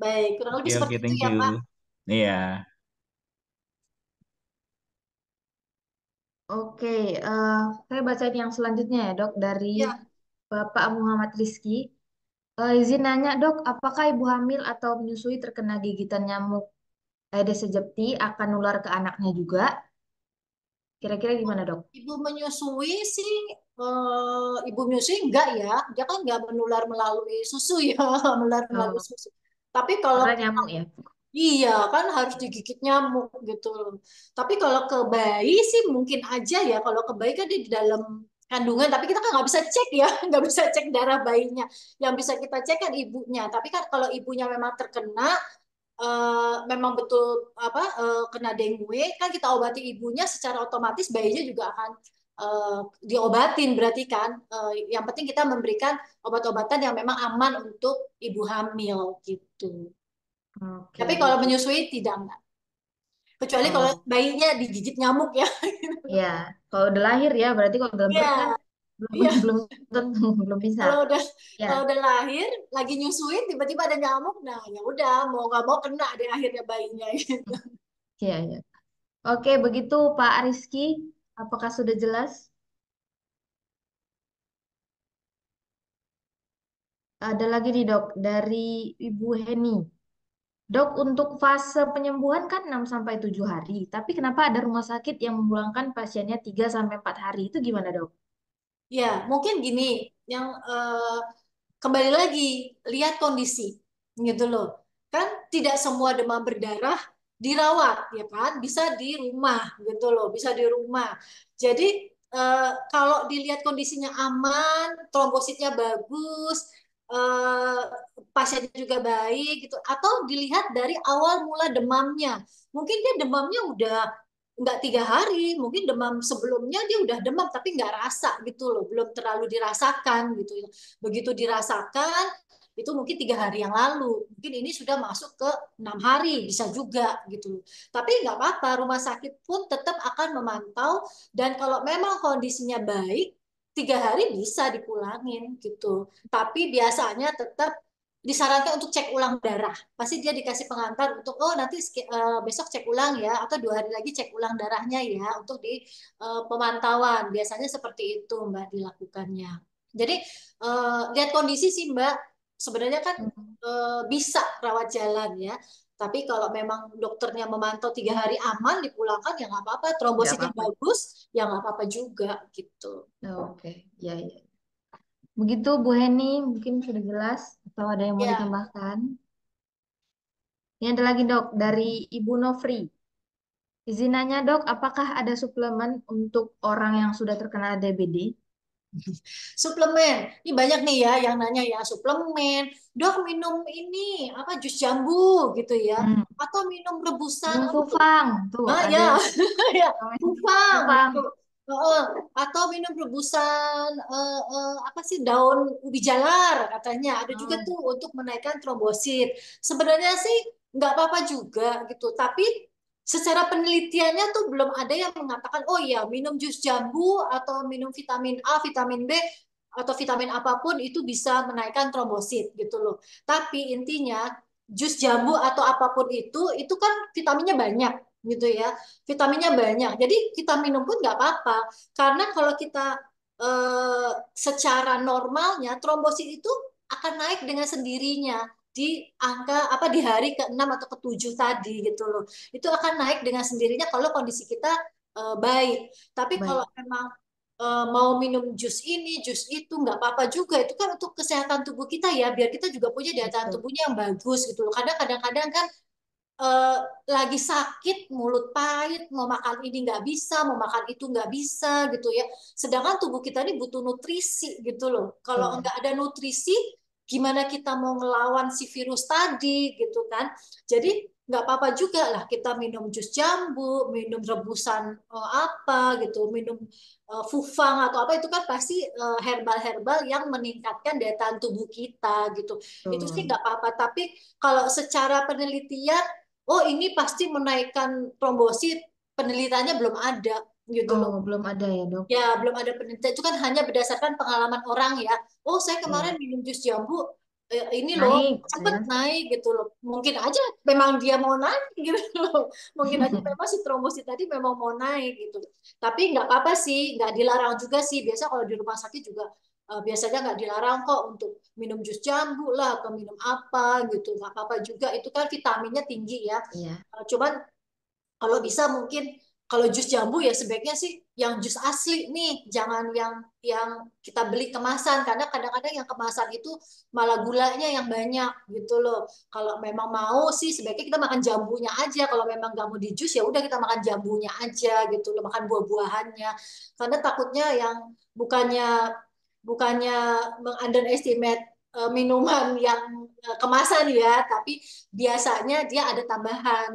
baik. Kurang Oke lebih oke, seperti itu thank ya, you. Pak. Iya. Oke, saya bacain yang selanjutnya ya dok dari Ya, Bapak Muhammad Rizky. Izin nanya dok, apakah ibu hamil atau menyusui terkena gigitan nyamuk Aedes aegypti akan nular ke anaknya juga? Kira-kira gimana dok? ibu menyusui sih, ibu menyusui enggak ya, dia kan enggak menular melalui susu ya, menular melalui Oh, susu. Tapi kalau karena nyamuk ya? iya kan harus digigit nyamuk gitu loh. Tapi kalau ke bayi sih mungkin aja ya. Kalau ke bayi kan dia di dalam kandungan, tapi kita kan nggak bisa cek ya, nggak bisa cek darah bayinya. Yang bisa kita cek kan ibunya. Tapi kan kalau ibunya memang terkena, memang betul kena dengue, kan kita obati ibunya secara otomatis bayinya juga akan diobatin berarti kan. Yang penting kita memberikan obat-obatan yang memang aman untuk ibu hamil gitu. Oke, Tapi kalau menyusui tidak enggak. Kecuali kalau oh bayinya digigit nyamuk ya. ya, kalau udah lahir ya, berarti kalau dalam Iya, perut kan belum iya. belum tentu belum bisa. Ya, Kalau udah lahir, lagi nyusuin tiba-tiba ada nyamuk, nah ya udah mau nggak mau kena deh akhirnya bayinya gitu. ya, ya. Oke, begitu Pak Rizky. Apakah sudah jelas? Ada lagi nih dok dari Ibu Heni. Dok, untuk fase penyembuhan kan 6 sampai 7 hari, tapi kenapa ada rumah sakit yang memulangkan pasiennya 3 sampai 4 hari? Itu gimana dok? Ya, mungkin gini, yang kembali lagi lihat kondisi gitu loh. Kan tidak semua demam berdarah dirawat ya kan, bisa di rumah gitu loh, bisa di rumah. Jadi kalau dilihat kondisinya aman, trombositnya bagus, eh, pasiennya juga baik gitu, atau dilihat dari awal mula demamnya. Mungkin dia demamnya udah nggak 3 hari, mungkin demam sebelumnya dia udah demam tapi nggak rasa gitu loh, belum terlalu dirasakan gitu. Begitu dirasakan itu mungkin 3 hari yang lalu, mungkin ini sudah masuk ke 6 hari bisa juga gitu. Tapi nggak apa-apa, rumah sakit pun tetap akan memantau dan kalau memang kondisinya baik 3 hari bisa dipulangin gitu. Tapi biasanya tetap disarankan untuk cek ulang darah. Pasti dia dikasih pengantar untuk oh nanti besok cek ulang ya atau 2 hari lagi cek ulang darahnya ya untuk di pemantauan. Biasanya seperti itu Mbak dilakukannya. Jadi lihat kondisi sih Mbak. Sebenarnya kan Hmm. bisa rawat jalan ya. Tapi kalau memang dokternya memantau 3 hari aman dipulangkan ya nggak apa-apa. Nggak Trombositnya apa-apa. bagus ya nggak apa-apa juga gitu. Oke, ya, ya. Begitu Bu Heni, mungkin sudah jelas atau ada yang mau Ya, ditambahkan? Ini ada lagi dok dari Ibu Nofri. Izin nanya dok, apakah ada suplemen untuk orang yang sudah terkena DBD? suplemen. Ini banyak nih ya yang nanya ya suplemen. Dok minum ini apa jus jambu gitu ya. Hmm. Atau minum rebusan Minum apa tuh? Fufang, tuh Ah ada ya, yang ya, namanya kupang Fufang. gitu. Heeh. Atau minum rebusan apa sih daun ubi jalar katanya. Ada juga Oh, tuh untuk menaikkan trombosit. Sebenarnya sih nggak apa-apa juga gitu. Tapi secara penelitiannya tuh belum ada yang mengatakan oh ya minum jus jambu atau minum vitamin A, vitamin B atau vitamin apapun itu bisa menaikkan trombosit gitu loh. Tapi intinya jus jambu atau apapun itu kan vitaminnya banyak gitu ya, vitaminnya banyak. Jadi kita minum pun nggak apa-apa. Karena kalau kita secara normalnya trombosit itu akan naik dengan sendirinya di angka apa di hari ke-6 atau ke-7 tadi gitu loh. Itu akan naik dengan sendirinya kalau kondisi kita baik. Tapi kalau baik. memang mau minum jus ini, jus itu nggak apa-apa juga. Itu kan untuk kesehatan tubuh kita ya, biar kita juga punya daya tahan Betul. tubuhnya yang bagus gitu loh. Karena kadang-kadang kan eh, lagi sakit, mulut pahit, mau makan ini nggak bisa, mau makan itu nggak bisa gitu ya. Sedangkan tubuh kita ini butuh nutrisi gitu loh. Kalau Betul. nggak ada nutrisi, gimana kita mau ngelawan si virus tadi gitu kan. Jadi nggak apa-apa juga lah kita minum jus jambu, minum rebusan apa gitu, minum fufang atau apa itu kan pasti herbal-herbal yang meningkatkan daya tahan tubuh kita gitu. Itu sih Betul. nggak apa-apa. Tapi kalau secara penelitian oh ini pasti menaikkan trombosit, penelitiannya belum ada gitu Oh, loh. belum ada ya dok? Ya, belum ada penelitian. Itu kan hanya berdasarkan pengalaman orang ya. Oh, saya kemarin Iya. minum jus jambu, ini loh, Naik, gitu cepet ya. naik gitu loh. Mungkin aja memang dia mau naik gitu loh. Mungkin aja memang si trombosit tadi memang mau naik gitu. Tapi nggak apa-apa sih, nggak dilarang juga sih. Biasa kalau di rumah sakit juga biasanya nggak dilarang kok untuk minum jus jambu lah atau minum apa gitu. Nggak apa-apa juga. Itu kan vitaminnya tinggi ya. Iya. Cuman kalau bisa mungkin kalau jus jambu ya sebaiknya sih yang jus asli nih, jangan yang kita beli kemasan karena kadang-kadang yang kemasan itu malah gulanya yang banyak gitu loh. Kalau memang mau sih sebaiknya kita makan jambunya aja. Kalau memang nggak mau di jus ya udah kita makan jambunya aja gitu loh, makan buah-buahannya. Karena takutnya yang bukannya bukannya meng-underestimate minuman yang kemasan ya, tapi biasanya dia ada tambahan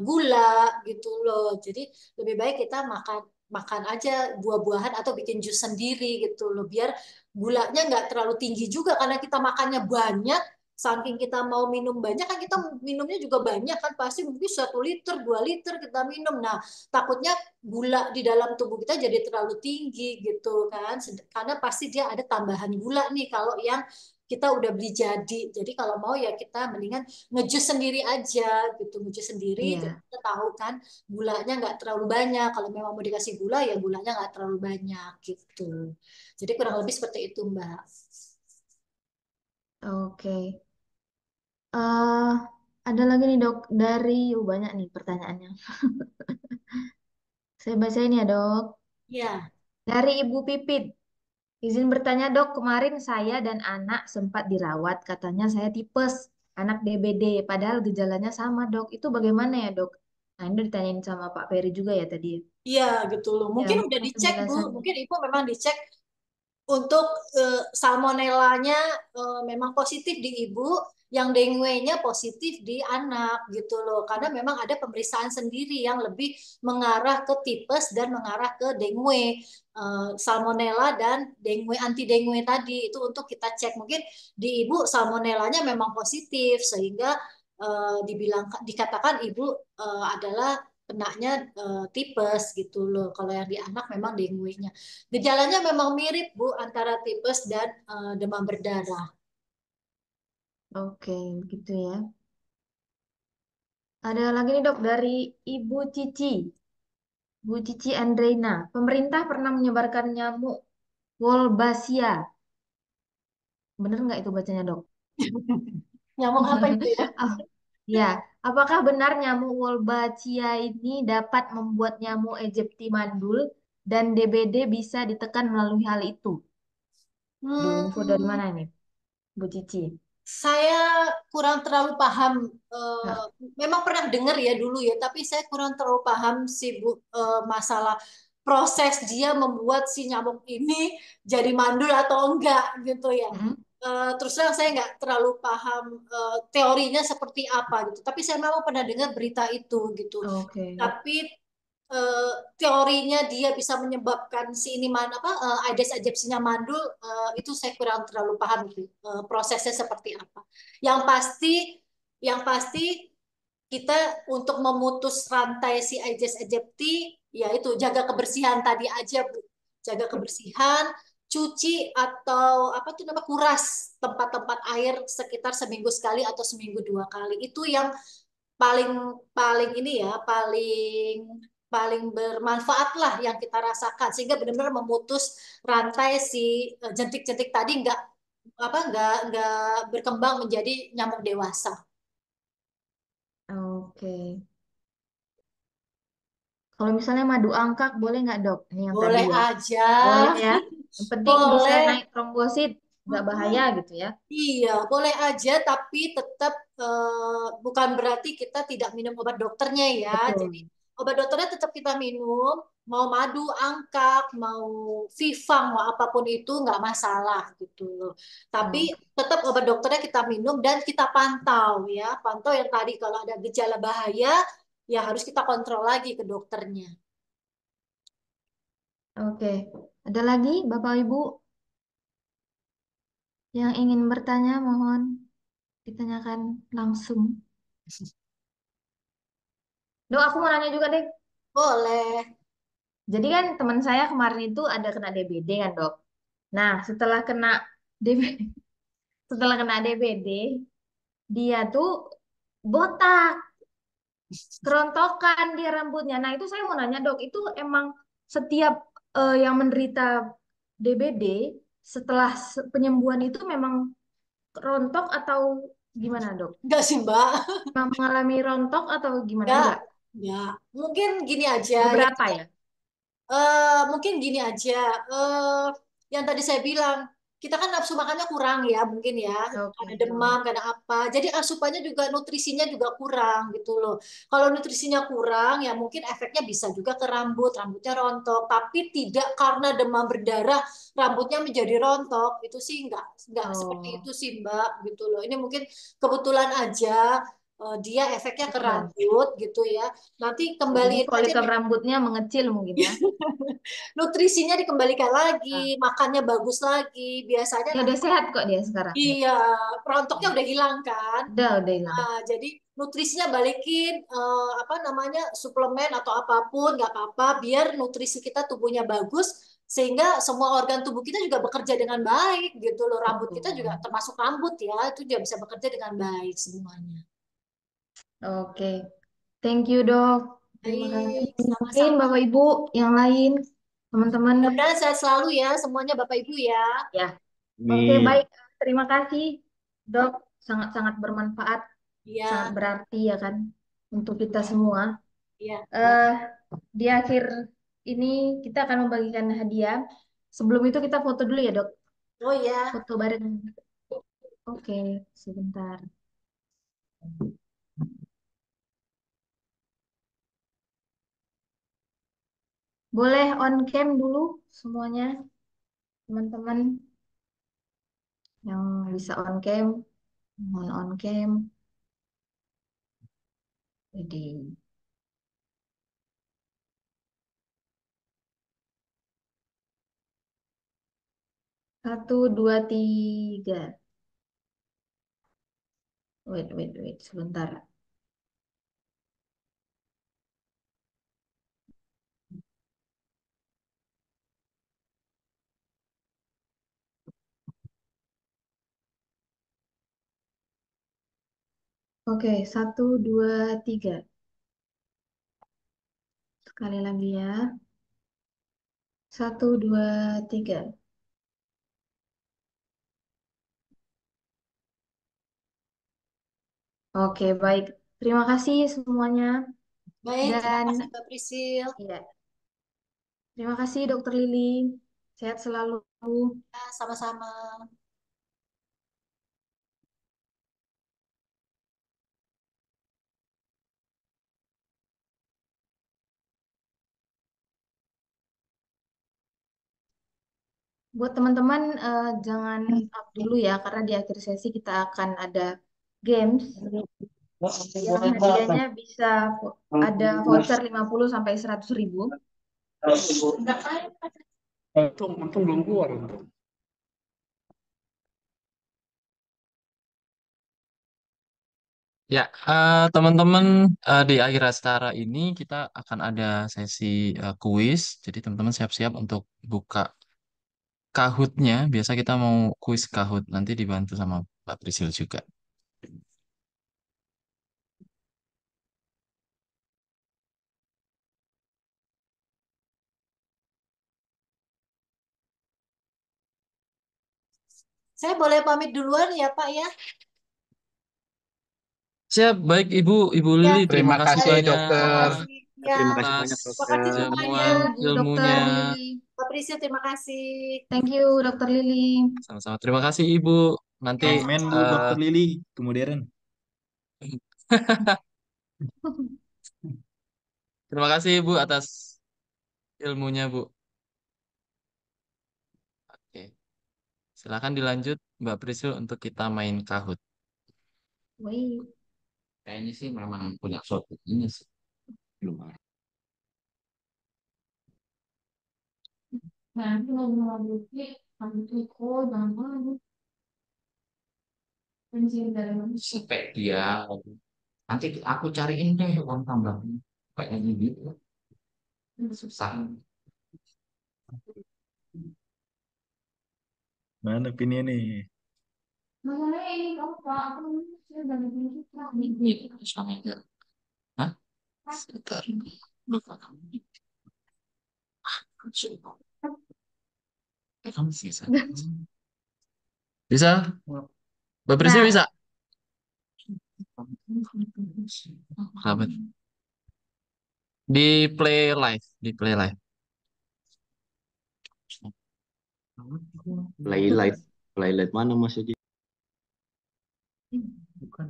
gula gitu loh. Jadi lebih baik kita makan makan aja buah-buahan atau bikin jus sendiri gitu loh biar gulanya nggak terlalu tinggi juga karena kita makannya banyak saking kita mau minum banyak kan kita minumnya juga banyak kan pasti mungkin 1 liter 2 liter kita minum nah takutnya gula di dalam tubuh kita jadi terlalu tinggi gitu kan karena pasti dia ada tambahan gula nih kalau yang kita udah beli jadi jadi kalau mau ya kita mendingan ngejus sendiri aja gitu ngejus sendiri jadi Iya. kita tahu kan gulanya nggak terlalu banyak kalau memang mau dikasih gula ya gulanya nggak terlalu banyak gitu jadi kurang lebih seperti itu Mbak. Oke. eh ada lagi nih dok dari banyak nih pertanyaannya. Saya baca ini ya dok. Ya. Dari Ibu Pipit. Izin bertanya dok, kemarin saya dan anak sempat dirawat. Katanya saya tipes, anak DBD. Padahal gejalanya sama dok. Itu bagaimana ya dok? Nah ini udah ditanyain sama Pak Ferry juga ya tadi. Iya gitu loh. Ya Mungkin udah mohon dicek Bu, penjelasannya. mungkin Ibu memang dicek untuk salmonellanya memang positif di ibu, yang dengue-nya positif di anak gitu loh. Karena memang ada pemeriksaan sendiri yang lebih mengarah ke tipes dan mengarah ke dengue, salmonella dan dengue anti dengue tadi itu untuk kita cek. Mungkin di ibu salmonellanya memang positif sehingga dibilang dikatakan ibu adalah kenanya tipes gitu loh. Kalau yang di anak memang dengue-nya. Gejalanya memang mirip Bu antara tipes dan demam berdarah. Oke, gitu ya. Ada lagi nih dok dari Ibu Cici. Bu Cici Andreina. Pemerintah pernah menyebarkan nyamuk Wolbachia. Bener nggak itu bacanya dok? Nyamuk apa itu ya? Ya, apakah benar nyamuk Wolbachia ini dapat membuat nyamuk Aegypti mandul dan DBD bisa ditekan melalui hal itu? Duh, info dari Hmm, mana nih, Bu Cici? saya kurang terlalu paham. Nah, Memang pernah dengar ya dulu ya, tapi saya kurang terlalu paham sih Bu, masalah proses dia membuat si nyamuk ini jadi mandul atau enggak gitu ya. mm-mm. Terus terang saya nggak terlalu paham teorinya seperti apa gitu. Tapi saya memang pernah dengar berita itu gitu. Oke. Tapi eh, teorinya dia bisa menyebabkan si ini apa Aedes aegyptinya mandul, itu saya kurang terlalu paham gitu. Prosesnya seperti apa. Yang pasti yang pasti kita untuk memutus rantai si Aedes aegypti yaitu jaga kebersihan tadi aja Bu. Jaga kebersihan, cuci atau apa tuh nama kuras tempat-tempat air sekitar seminggu sekali atau seminggu dua kali. Itu yang paling paling ini ya, paling paling bermanfaat lah yang kita rasakan sehingga benar-benar memutus rantai si jentik-jentik tadi nggak berkembang menjadi nyamuk dewasa. Oke. Kalau misalnya madu angkat, boleh nggak dok? Ini yang tadi Boleh ya. aja. Boleh ya. Yang penting bisa Boleh. naik trombosit, nggak bahaya Mm-mm. gitu ya. Iya, boleh aja, tapi tetap bukan berarti kita tidak minum obat dokternya ya. Jadi Betul. obat dokternya tetap kita minum, mau madu, angkat, mau Vivang, mau apapun itu nggak masalah gitu loh. Tapi Oke. tetap obat dokternya kita minum dan kita pantau ya. Pantau yang tadi kalau ada gejala bahaya, ya harus kita kontrol lagi ke dokternya. Oke. Ada lagi Bapak Ibu yang ingin bertanya, mohon ditanyakan langsung. Dok, aku mau nanya juga deh. Boleh. Jadi kan teman saya kemarin itu ada kena DBD kan dok. Nah, setelah kena DBD, setelah kena DBD, dia tuh botak, kerontokan dia rambutnya. Nah, itu saya mau nanya dok, itu emang setiap yang menderita DBD setelah penyembuhan itu memang rontok atau gimana dok? Enggak sih, Mbak. Memang mengalami rontok atau gimana Enggak. enggak? Enggak. Mungkin gini aja ya. Beberapa ya? Mungkin gini aja. eh yang tadi saya bilang, kita kan nafsu makannya kurang ya, mungkin ya. Ada Oke. demam, ada apa. Jadi asupannya juga nutrisinya juga kurang gitu loh. Kalau nutrisinya kurang, ya mungkin efeknya bisa juga ke rambut, rambutnya rontok. Tapi tidak karena demam berdarah, rambutnya menjadi rontok. Itu sih enggak seperti itu Oh, sih Mbak gitu loh. Ini mungkin kebetulan aja dia efeknya ke betul. rambut gitu ya. Nanti Jadi kembaliin aja folikel rambutnya mengecil mungkin ya. nutrisinya dikembalikan Nah, lagi, makannya bagus lagi. Biasanya ya nanti udah sehat kok dia sekarang. iya, perontoknya udah hilang kan. Udah hilang. Nah, jadi nutrisinya balikin apa namanya suplemen atau apapun nggak apa-apa biar nutrisi kita tubuhnya bagus sehingga semua organ tubuh kita juga bekerja dengan baik gitu loh. Rambut kita juga Betul. termasuk rambut ya, itu juga bisa bekerja dengan baik semuanya. Oke. Thank you, Dok. Terima kasih. Baik, Mungkin sama-sama. Bapak Ibu yang lain, teman-teman. Mudah-mudahan sehat selalu ya semuanya Bapak Ibu ya. Ya. Oke, Amin. baik. Terima kasih, Dok. Sangat-sangat bermanfaat, sangat Iya, berarti ya kan untuk kita semua. iya. Eh, di akhir ini kita akan membagikan hadiah. Sebelum itu kita foto dulu ya, Dok. Oh ya. Foto bareng. Oke, sebentar. Boleh on cam dulu semuanya, teman-teman yang bisa on cam, mohon on cam. Jadi, 1, 2, 3. Wait, sebentar. Oke, 1, 2, 3. Sekali lagi ya. 1, 2, 3. Oke, baik. Terima kasih semuanya. Baik, terima Dan kasih Mbak Prisil. ya, terima kasih Dokter Lili. Sehat selalu. Ya, sama-sama. Buat teman-teman, jangan up dulu ya, karena di akhir sesi kita akan ada games yang hadiahnya bisa ada voucher 50 sampai 100 ribu. Untung belum keluar. Ya, teman-teman, di akhir acara ini kita akan ada sesi kuis. Jadi teman-teman siap-siap untuk buka Kahoot-nya. Biasa kita mau kuis Kahoot. Nanti dibantu sama Mbak Prisil juga. Saya boleh pamit duluan ya Pak ya? Siap, baik Ibu Ya, Lili. Terima Terima kasih kasih baik, banyak terima dokter. kasih. Ya, Terima kasih atas banyak terima kasih dokter. Thank semuanya. you, jamuan Bu ilmunya. Dokter Lili. Mbak Prisil, terima kasih. Thank you, Dokter Lili. Sama-sama. Terima kasih Ibu. Nanti Ya, Amin Bu eh, Dokter Lili, kemudian. terima kasih Ibu atas ilmunya Bu. Oke, silakan dilanjut Mbak Prisil untuk kita main Kahoot. Wait. Kayaknya sih memang punya suatu ini sih. Belum ada. Nanti mau bukti, ambil kok, jangan pensil dari mana? Sampai dia nanti aku cariin deh uang tambahnya kayaknya gitu susah. Mana pinnya nih? Masalahnya ini kamu Pak, aku sudah dari kita. Ini sama aja. Hah? Sebentar. Lupa kamu. Kamu bisa. Bisa? Mbak Prisi Nah, bisa? Kenapa? Di play live, di play live. Playlight. Playlight mana maksudnya? Bukan.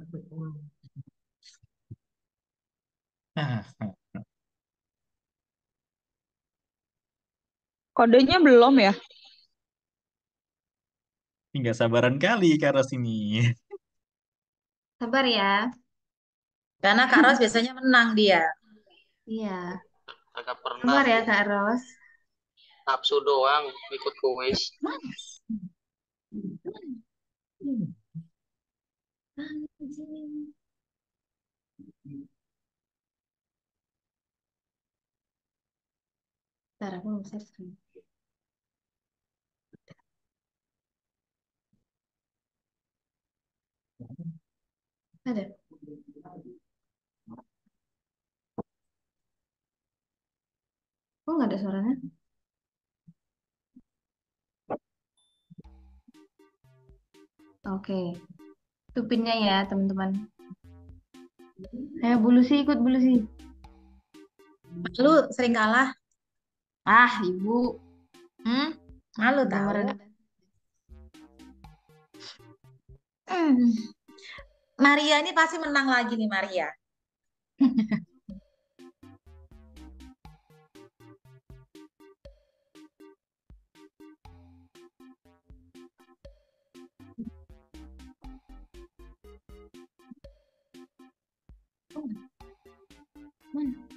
Nah, Kodenya belum ya? nggak sabaran kali karena sini. sabar ya. Karena Kak Ros biasanya menang dia. Iya, Agak pernah sabar ya Kak Ros. nafsu doang ikut kuis. Ntar aku mau share screen. Ada. Oh, nggak ada suaranya. Oke. Itu pinnya ya, teman-teman. Ayo, Bu Lucy ikut, Bu Lucy. Lu sering kalah. Ah, Ibu. Malu Udah tahu. merendah. Maria ini pasti menang lagi nih Maria. Mana?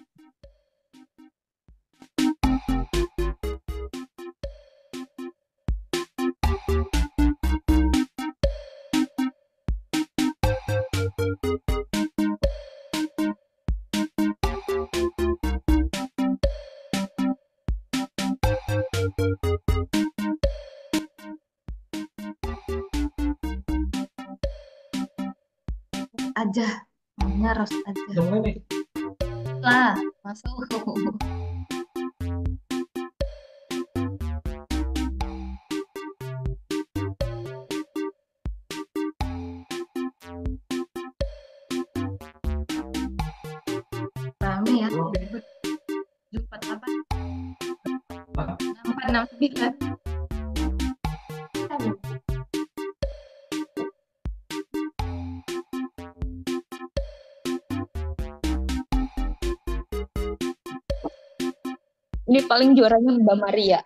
Aja. Namanya Ros aja. Lah, masuk. 748 6469. Ini paling juaranya Mbak Maria.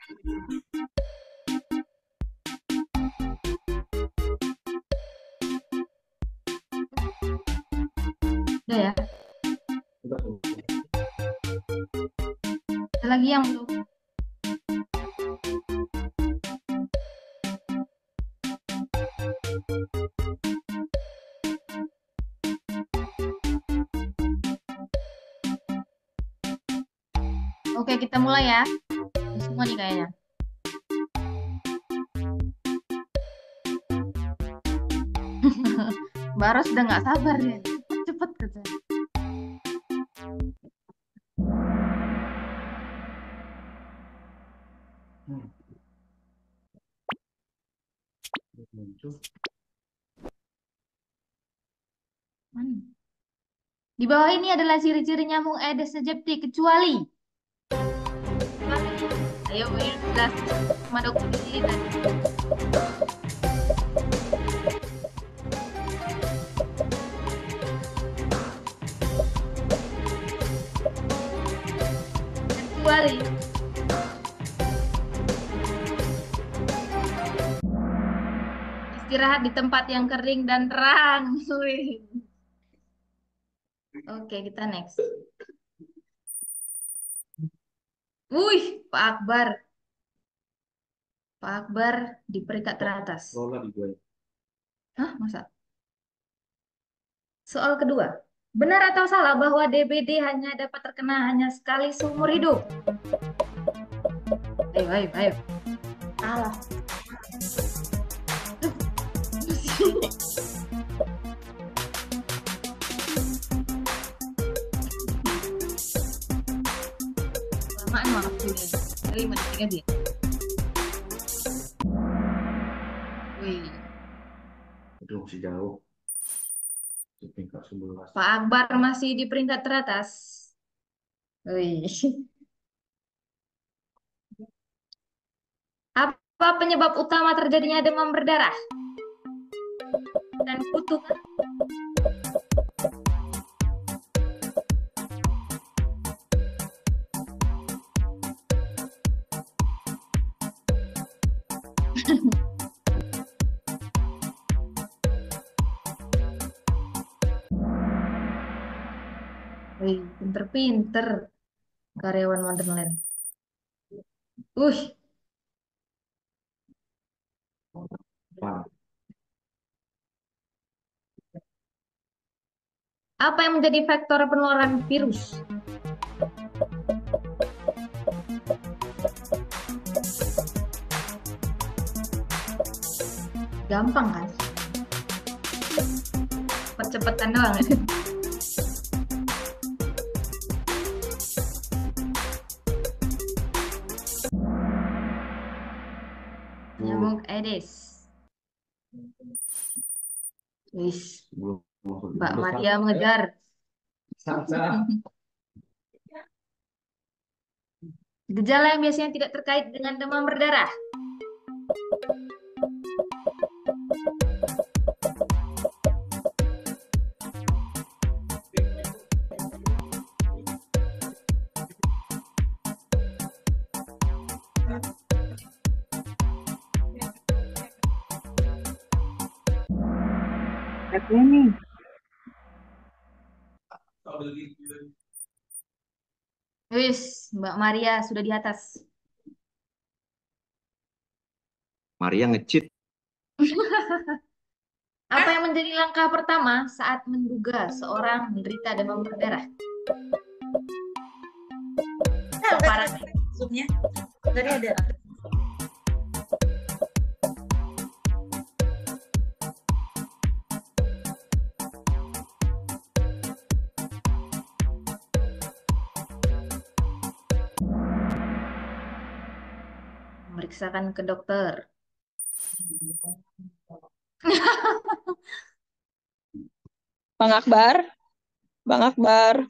Udah ya. Ada lagi yang belum? Oke, kita mulai ya. Semua nih kayaknya. Mbak Ros udah nggak sabar ya. Cepet gitu. Mana? Di bawah ini adalah ciri-ciri nyamuk Aedes aegypti kecuali. Ayo, ini jelas sama dokter di sini tadi. Kecuali. Istirahat di tempat yang kering dan terang. Wih. Oke, kita next. Wih, Pak Akbar. Pak Akbar di peringkat teratas. Hah, masa? Soal kedua. Benar atau salah bahwa DBD hanya dapat terkena hanya sekali seumur hidup? Ayo, ayo, ayo. Salah. Lamaan waktunya. Kali menit dia. Wih. Aduh, masih jauh. Tingkat 11. Pak Akbar masih di peringkat teratas. Wih. Apa penyebab utama terjadinya demam berdarah? Dan kutu. Wih, pinter-pinter karyawan Wonderland. Apa yang menjadi faktor penularan virus? Gampang kan? Cepet-cepetan doang. Nyamuk Aedes. Wis, Mbak Maria mengejar. Gejala yang biasanya tidak terkait dengan demam berdarah. Wis, Mbak Maria sudah di atas. Maria nge-cheat. Apa yang menjadi langkah pertama saat menduga seorang menderita demam berdarah? Parah zoomnya. Tadi ada. Memeriksakan ke dokter. Bang Akbar. Bang Akbar.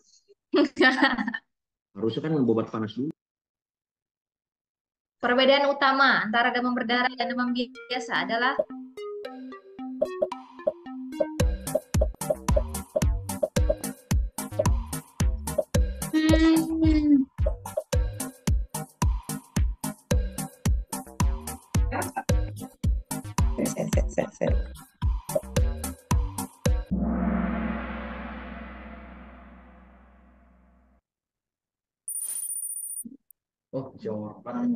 Harusnya kan obat panas dulu. Perbedaan utama antara demam berdarah dan demam biasa adalah Hmm. Set. Oh, jawaban.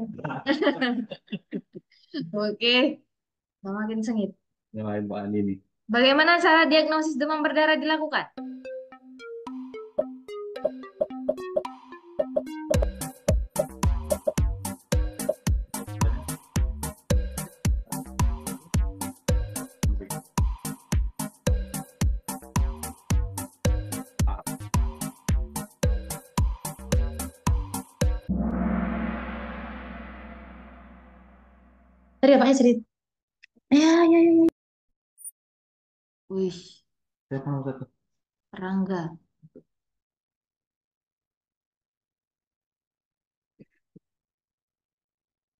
oke, makin sengit. Nyalain Mbak Ani nih. Bagaimana cara diagnosis demam berdarah dilakukan? Tadi apanya cerita? Ya. Wih, Saya tahu satu. Rangga.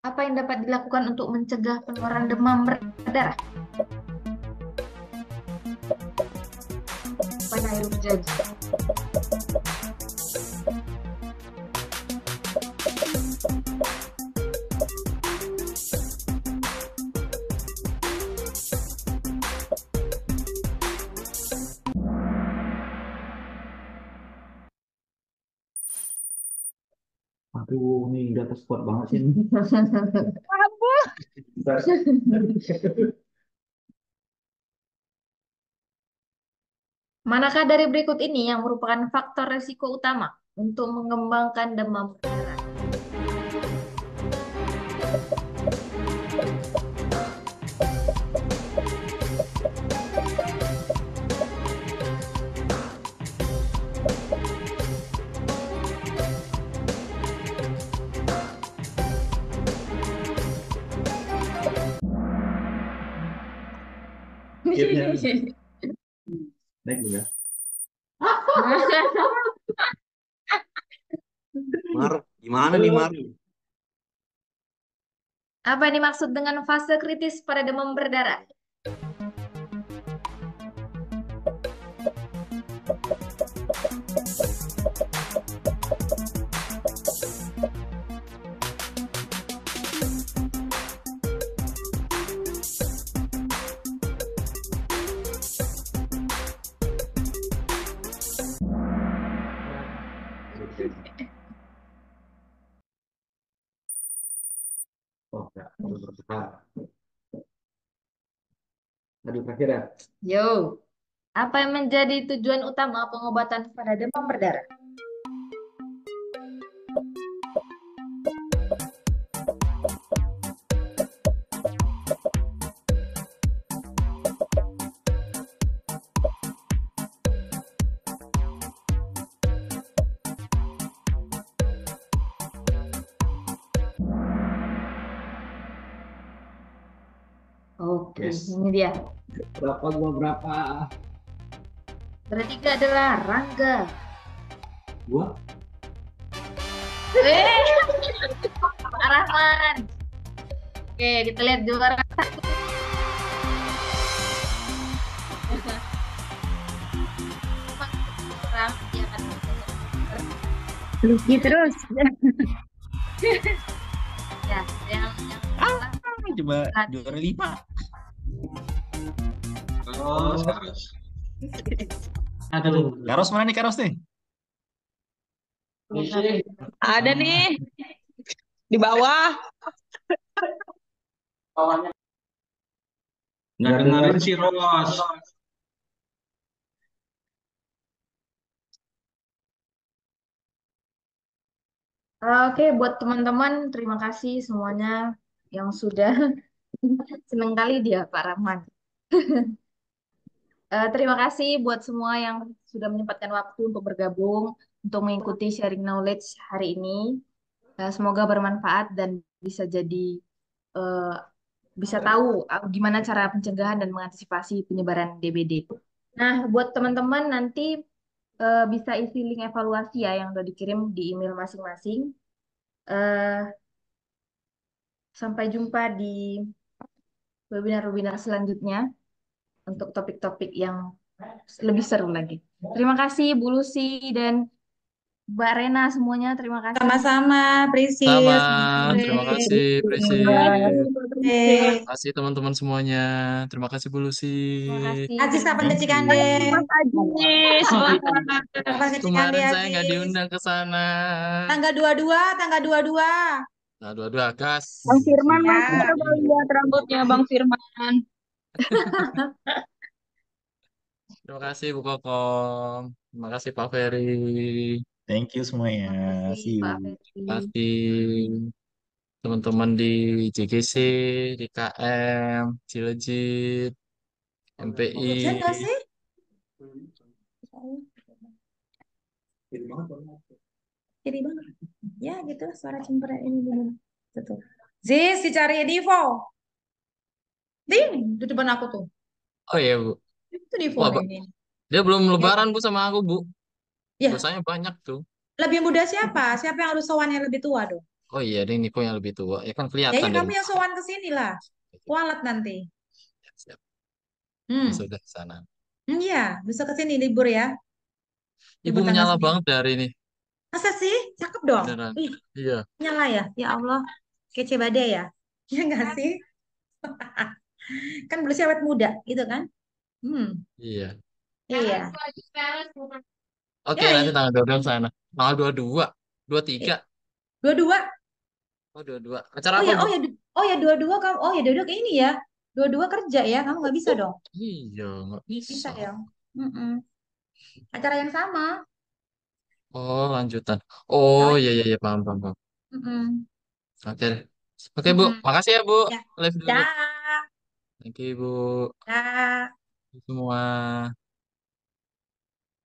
Apa yang dapat dilakukan untuk mencegah penularan demam berdarah? Pada air jadi. Aduh, nih di atas kuat banget sih. Manakah dari berikut ini yang merupakan faktor resiko utama untuk mengembangkan demam berdarah? Naik dulu ya. Mar, gimana nih Mar? Apa yang dimaksud dengan fase kritis pada demam berdarah? Oh, enggak, perlu berputar. Aduh, terakhir ya. Yo, apa yang menjadi tujuan utama pengobatan pada demam berdarah? Oke, Yes. ini dia. Berapa gua berapa? Bertiga adalah Rangga. Gua? Pak Rahman. Oke, kita lihat juara satu. Orang dia akan Lucky terus. ya, yang Coba juara 5. Aduh. Karos mana nih Karos nih? Ada nih di bawah. Nggak dengerin si Ros. Oke, buat teman-teman, terima kasih semuanya yang sudah senang kali dia, Pak Rahman. Terima kasih buat semua yang sudah menyempatkan waktu untuk bergabung, untuk mengikuti sharing knowledge hari ini. Semoga bermanfaat dan bisa jadi eh, bisa tahu gimana cara pencegahan dan mengantisipasi penyebaran DBD. Nah, buat teman-teman nanti bisa isi link evaluasi ya yang udah dikirim di email masing-masing. Eh, Sampai jumpa di webinar-webinar selanjutnya untuk topik-topik yang lebih seru lagi. Terima kasih Bu Lucy dan Mbak Rena semuanya. Terima kasih. Sama-sama, Sama, Prisil. Selamat sore. terima kasih Prisil. Oke. Terima kasih teman-teman semuanya. Terima kasih Bu Lucy. Terima kasih. Aziz kapan ke Thank Cikande? you. Mas Ajis, Kapan ke Cikande, Kemarin saya nggak Aziz? diundang ke sana. Tanggal 22, tanggal 22. Nah, dua-dua gas. Bang Firman Ya. mana? Coba lihat rambutnya Bang Firman. Terima kasih Bu Kokom. Terima kasih Pak Ferry. Thank you semuanya. Terima kasih See you. Pak Terima Ferry. kasih teman-teman di JGC, di KM, Cilejit, MPI. Hujan nggak sih? Jadi banget. Ya gitu suara cemberut ini bener. Betul. Ziz, dicari Divo. Ding, di depan aku tuh. Oh iya Bu. Itu Divo Wah, ini. dia belum Ya, lebaran Bu sama aku Bu. ya, Dosanya banyak tuh. lebih muda siapa? Siapa yang harus sowan yang lebih tua dong? Oh iya, ini Niko yang lebih tua. Ya kan Ya, kelihatan ya dari kamu yang sowan ke sini lah. Kualat nanti. siap. Hmm. Sudah ke sana. Iya, bisa ke sini libur ya. Ibu Libur tanggal menyala segini. banget dari ini. Masa sih? Cakep dong. Beneran. Ih, Iya. nyala ya. Ya Allah. Kece badai ya. Ya enggak sih? Kan berusia awet muda gitu kan? Hmm. Iya. Iya. Oke, Ya, nanti ya. tanggal 22 sana. Tanggal 22, 23. Dua-dua. Oh, 22. Acara Oh apa, ya, Bu? oh ya, oh ya dua-dua kamu. Oh ya, dua-dua kayak ini ya. Dua-dua kerja ya. Kamu nggak bisa Oh, dong. iya, nggak Bisa bisa. ya. Mm-mm. Acara yang sama. Oh, lanjutan. Oh, iya, iya, iya, paham, paham, paham. Mm-mm. Oke. Oke, Bu. Mm-mm. Makasih ya, Bu. Ya. Live dulu. Dah. Thank you, Bu. Dah. Semua.